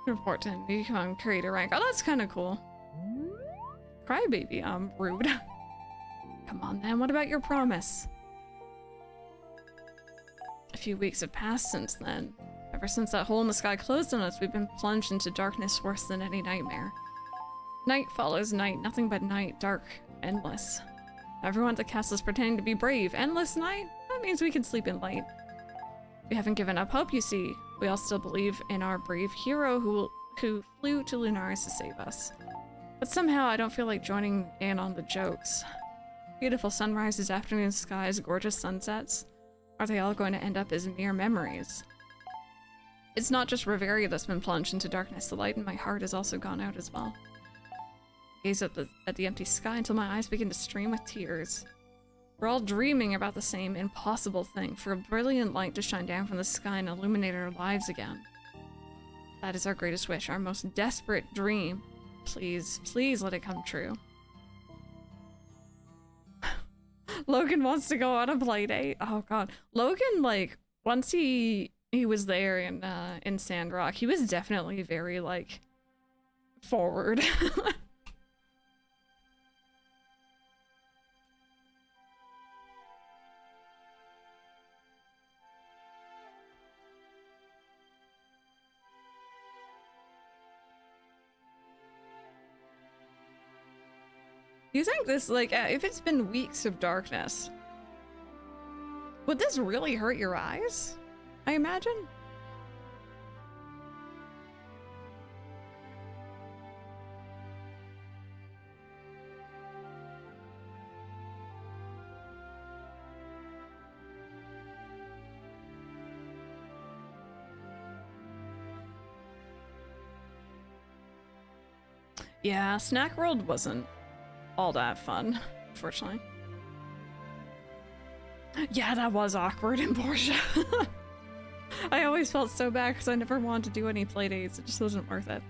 Report to become creator rank. Oh, that's kind of cool. Crybaby, rude. Come on then, what about your promise? A few weeks have passed since then. Ever since that hole in the sky closed on us, we've been plunged into darkness worse than any nightmare. Night follows night, nothing but night, dark, endless. Everyone at the castle is pretending to be brave. Endless night? That means we can sleep in light. We haven't given up hope, you see. We all still believe in our brave hero who flew to Lunares to save us. But somehow I don't feel like joining in on the jokes. Beautiful sunrises, afternoon skies, gorgeous sunsets. Are they all going to end up as mere memories? It's not just Reveria that's been plunged into darkness. The light in my heart has also gone out as well. I gaze at the empty sky until my eyes begin to stream with tears. We're all dreaming about the same impossible thing, for a brilliant light to shine down from the sky and illuminate our lives again. That is our greatest wish, our most desperate dream. Please, please let it come true. Logan wants to go on a play date. Oh god. Logan, like, once he was there in Sandrock, he was definitely very, like, forward. Do you think this, like, if it's been weeks of darkness, would this really hurt your eyes? I imagine? Yeah, Snack World wasn't all that fun, unfortunately. Yeah, that was awkward in Porsche. I always felt so bad because I never wanted to do any playdates. It just wasn't worth it.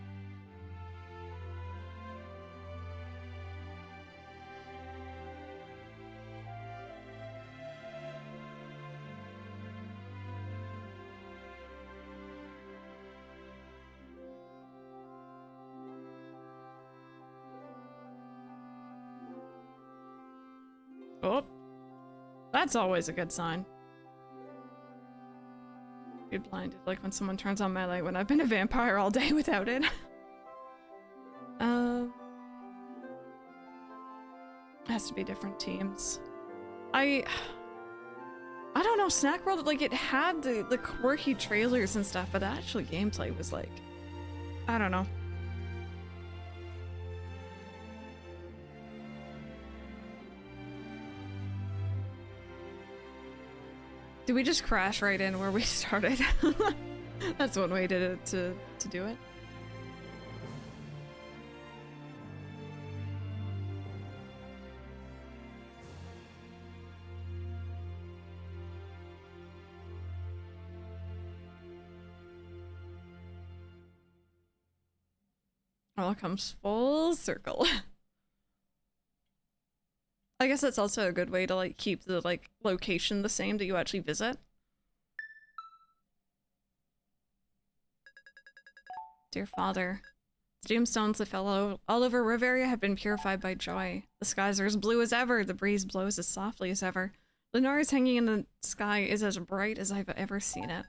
Oh, that's always a good sign. Be blinded, like when someone turns on my light when I've been a vampire all day without it. Has to be different teams. I don't know, Snack World, like, it had the quirky trailers and stuff, but the actual gameplay was like, I don't know. Did we just crash right in where we started? That's one way to do it. All comes full circle. I guess that's also a good way to, like, keep the, like, location the same that you actually visit. Dear Father, the gemstones that fell all over Reveria have been purified by joy. The skies are as blue as ever, the breeze blows as softly as ever. Lunares hanging in the sky is as bright as I've ever seen it.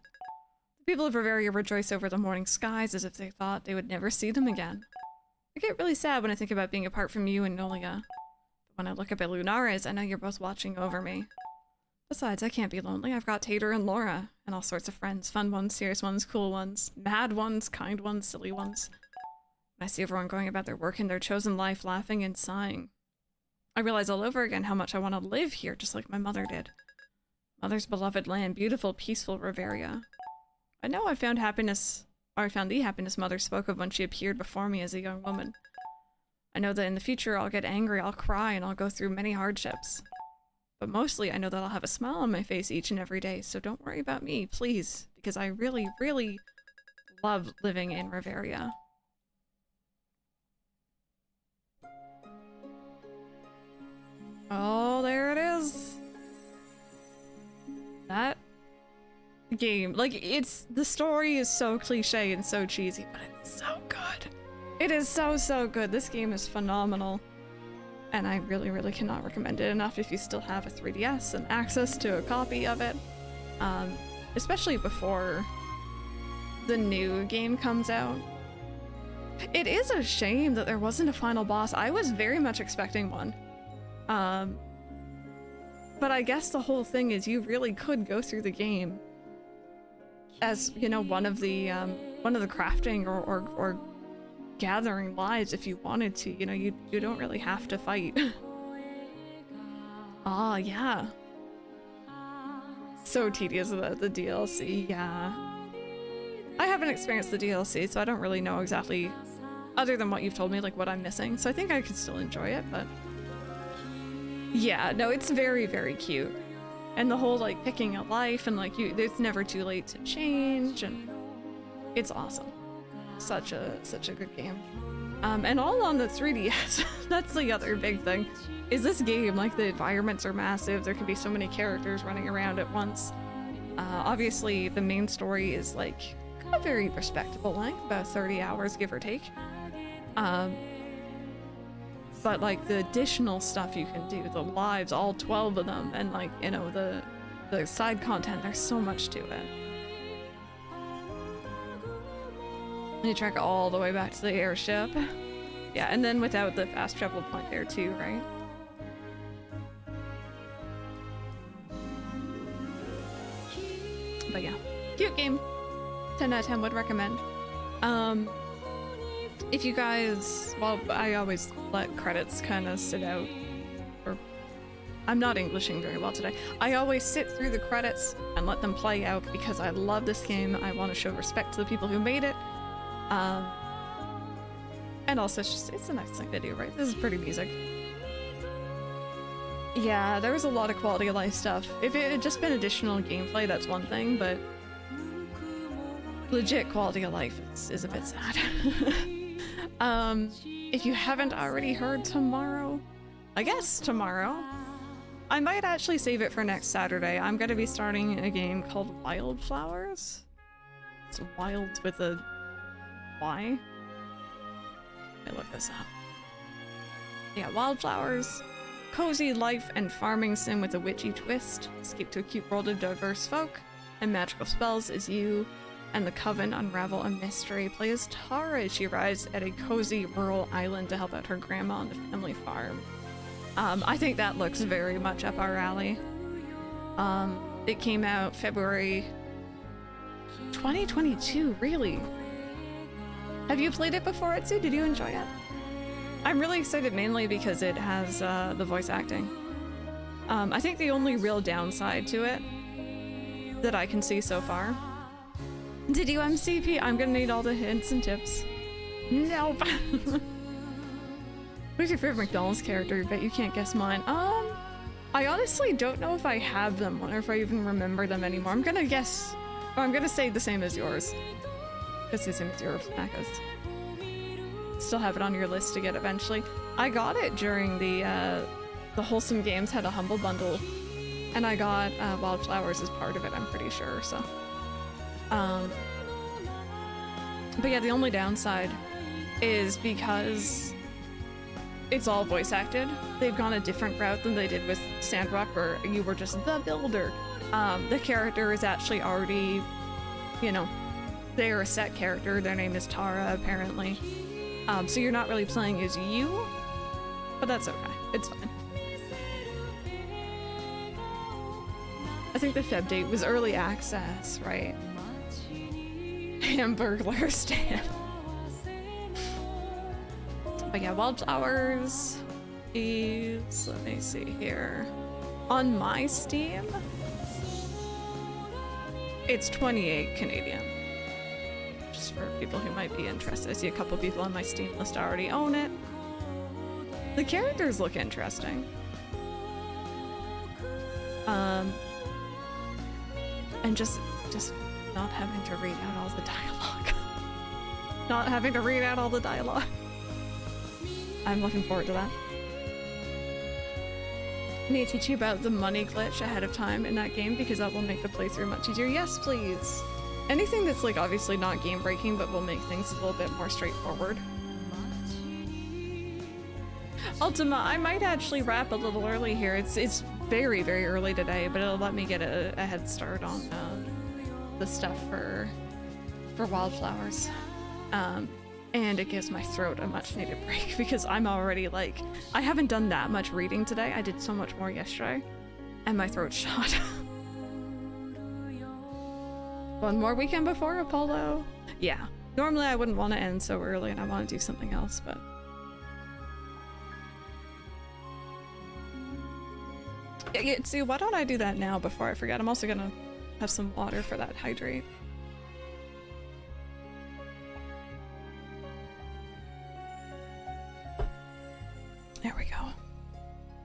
The people of Reveria rejoice over the morning skies as if they thought they would never see them again. I get really sad when I think about being apart from you and Nolia. When I look up at Lunares, I know you're both watching over me. Besides, I can't be lonely. I've got Tater and Laura, and all sorts of friends. Fun ones, serious ones, cool ones, mad ones, kind ones, silly ones. When I see everyone going about their work in their chosen life, laughing and sighing, I realize all over again how much I want to live here, just like my mother did. Mother's beloved land, beautiful, peaceful Reveria. I know I found happiness, or I found the happiness Mother spoke of when she appeared before me as a young woman. I know that in the future I'll get angry, I'll cry, and I'll go through many hardships. But mostly I know that I'll have a smile on my face each and every day, so don't worry about me, please, because I really, really love living in Reveria. Oh, there it is! That game, like, the story is so cliche and so cheesy, but it's so good. It is so, so good. This game is phenomenal. And I really, really cannot recommend it enough if you still have a 3DS and access to a copy of it. Especially before the new game comes out. It is a shame that there wasn't a final boss. I was very much expecting one. But I guess the whole thing is you really could go through the game as, you know, one of the crafting or gathering lives if you wanted to. You know, you don't really have to fight. Ah, yeah. So tedious about the DLC, yeah. I haven't experienced the DLC, so I don't really know exactly, other than what you've told me, like what I'm missing. So I think I could still enjoy it, but yeah, no, it's very, very cute. And the whole, like, picking a life and, like, it's never too late to change, and it's awesome. Such a good game. And all on the 3DS. That's the other big thing. Is this game, like, the environments are massive, there can be so many characters running around at once. Obviously, the main story is, like, a very respectable length, about 30 hours, give or take. But, like, the additional stuff you can do, the lives, all 12 of them, and, like, you know, the side content, there's so much to it. And you track all the way back to the airship. Yeah, and then without the fast travel point there too, right? But yeah, cute game. 10 out of 10 would recommend. If you guys, well, I always let credits kind of sit out, or I'm not Englishing very well today. I always sit through the credits and let them play out because I love this game. I want to show respect to the people who made it. And also it's a nice thing to do, right? This is pretty music. Yeah, there was a lot of quality of life stuff. If it had just been additional gameplay, that's one thing, but legit quality of life is a bit sad. If you haven't already heard tomorrow, I guess tomorrow, I might actually save it for next Saturday. I'm gonna be starting a game called Wildflowers. It's wild with a Y. Let me look this up. Yeah, Wildflowers. Cozy life and farming sim with a witchy twist. Escape to a cute world of diverse folk and magical spells as you and the Coven unravel a mystery. Play as Tara as she arrives at a cozy rural island to help out her grandma on the family farm. I think that looks very much up our alley. It came out February 2022, really? Have you played it before, Etsu? Did you enjoy it? I'm really excited mainly because it has the voice acting. I think the only real downside to it that I can see so far. Did you MCP? I'm gonna need all the hints and tips. Nope. Who's your favorite McDonald's character? Bet you can't guess mine. I honestly don't know if I have them or if I even remember them anymore. I'm gonna guess, or I'm gonna say the same as yours. It's the same as yours, Macos. Still have it on your list to get eventually. I got it during the Wholesome Games had a Humble Bundle, and I got Wildflowers as part of it, I'm pretty sure, so. But yeah, the only downside is because it's all voice acted. They've gone a different route than they did with Sandrock, where you were just the builder. The character is actually already, you know, they're a set character. Their name is Tara, apparently. So you're not really playing as you, but that's okay. It's fine. I think the Feb date was early access, right? Hamburglar stand. But yeah, Wildflowers is, let me see here. On my Steam, it's 28 Canadian. Just for people who might be interested. I see a couple people on my Steam list already own it. The characters look interesting. And just not having to read out all the dialogue. Not having to read out all the dialogue. I'm looking forward to that. I need to teach you about the money glitch ahead of time in that game because that will make the playthrough much easier. Yes, please. Anything that's like obviously not game breaking but will make things a little bit more straightforward. Ultima, I might actually wrap a little early here. It's very, very early today, but it'll let me get a head start on the stuff for Wildflowers. And it gives my throat a much needed break because I'm already like, I haven't done that much reading today. I did so much more yesterday and my throat's shot. One more weekend before Apollo. Yeah, normally I wouldn't want to end so early and I want to do something else, but yeah, see, why don't I do that now before I forget? I'm also gonna have some water for that hydrate. There we go.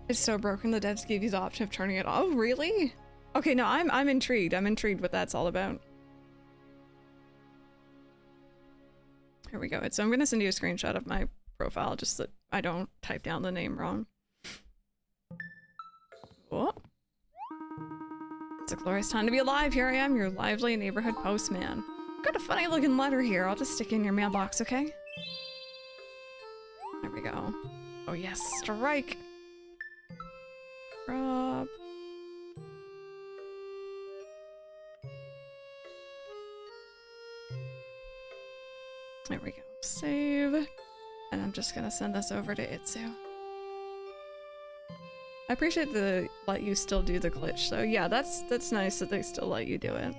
It's so broken the devs gave you the option of turning it off. Oh, really? Okay, no, I'm intrigued. I'm intrigued what that's all about. Here we go. So I'm gonna send you a screenshot of my profile just that I don't type down the name wrong. Oh. It's a glorious time to be alive. Here I am, your lively neighborhood postman. Got a funny looking letter here. I'll just stick it in your mailbox, okay? There we go. Oh yes, strike. Crop. There we go. Save. And I'm just gonna send this over to Itsu. I appreciate the let you still do the glitch, so yeah, that's nice that they still let you do it.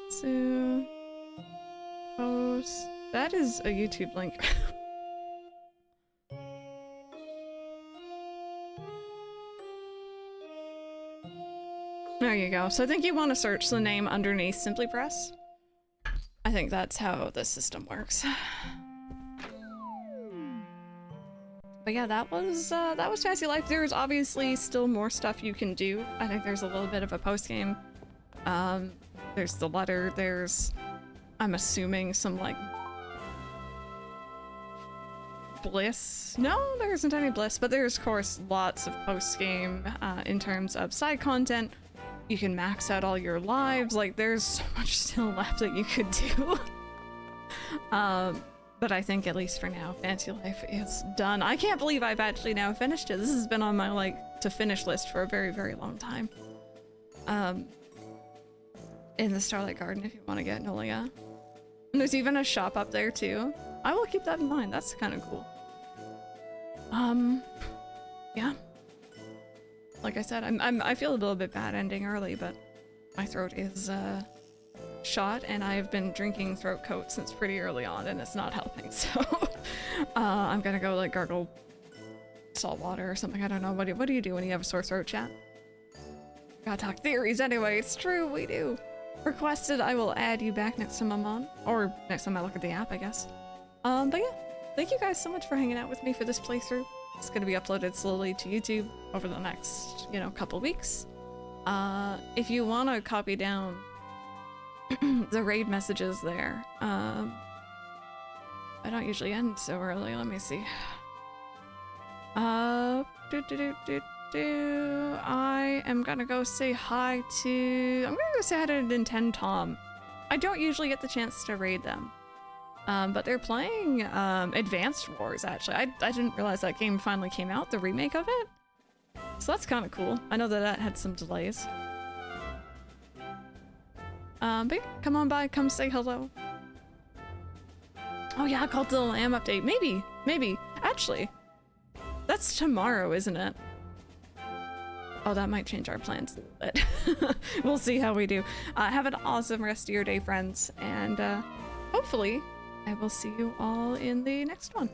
So post. That is a YouTube link. There you go. So I think you want to search the name underneath SimplyPress. I think that's how the system works. But yeah, that was Fantasy Life. There's obviously still more stuff you can do. I think there's a little bit of a post game. There's the letter. There's, I'm assuming, some like bliss. No, there isn't any bliss, but there's of course lots of post game in terms of side content. You can max out all your lives. Like there's so much still left that you could do. But I think at least for now, Fantasy Life is done. I can't believe I've actually now finished it. This has been on my like to finish list for a very, very long time. In the Starlight Garden if you want to get Nolia. And there's even a shop up there too. I will keep that in mind. That's kind of cool. Yeah. Like I said, I feel a little bit bad ending early, but my throat is shot and I've been drinking throat coat since pretty early on and it's not helping. So I'm gonna go like gargle salt water or something. I don't know. What do you do when you have a sore throat, chat? Gotta talk theories anyway. It's true, we do. Requested, I will add you back next time I'm on, or next time I look at the app, I guess. But yeah, thank you guys so much for hanging out with me for this playthrough. It's gonna be uploaded slowly to YouTube over the next, you know, couple weeks. If you want to copy down the raid messages there, I don't usually end so early. Let me see. I am gonna go say hi to... I'm gonna go say hi to Nintendo Tom. I don't usually get the chance to raid them. But they're playing Advanced Wars, actually. I didn't realize that game finally came out, the remake of it. So that's kind of cool. I know that had some delays. But yeah, come on by, come say hello. Oh yeah, Cult of the Lamb update. Maybe. Actually, that's tomorrow, isn't it? Oh, that might change our plans a little bit. We'll see how we do. Have an awesome rest of your day, friends. And hopefully I will see you all in the next one.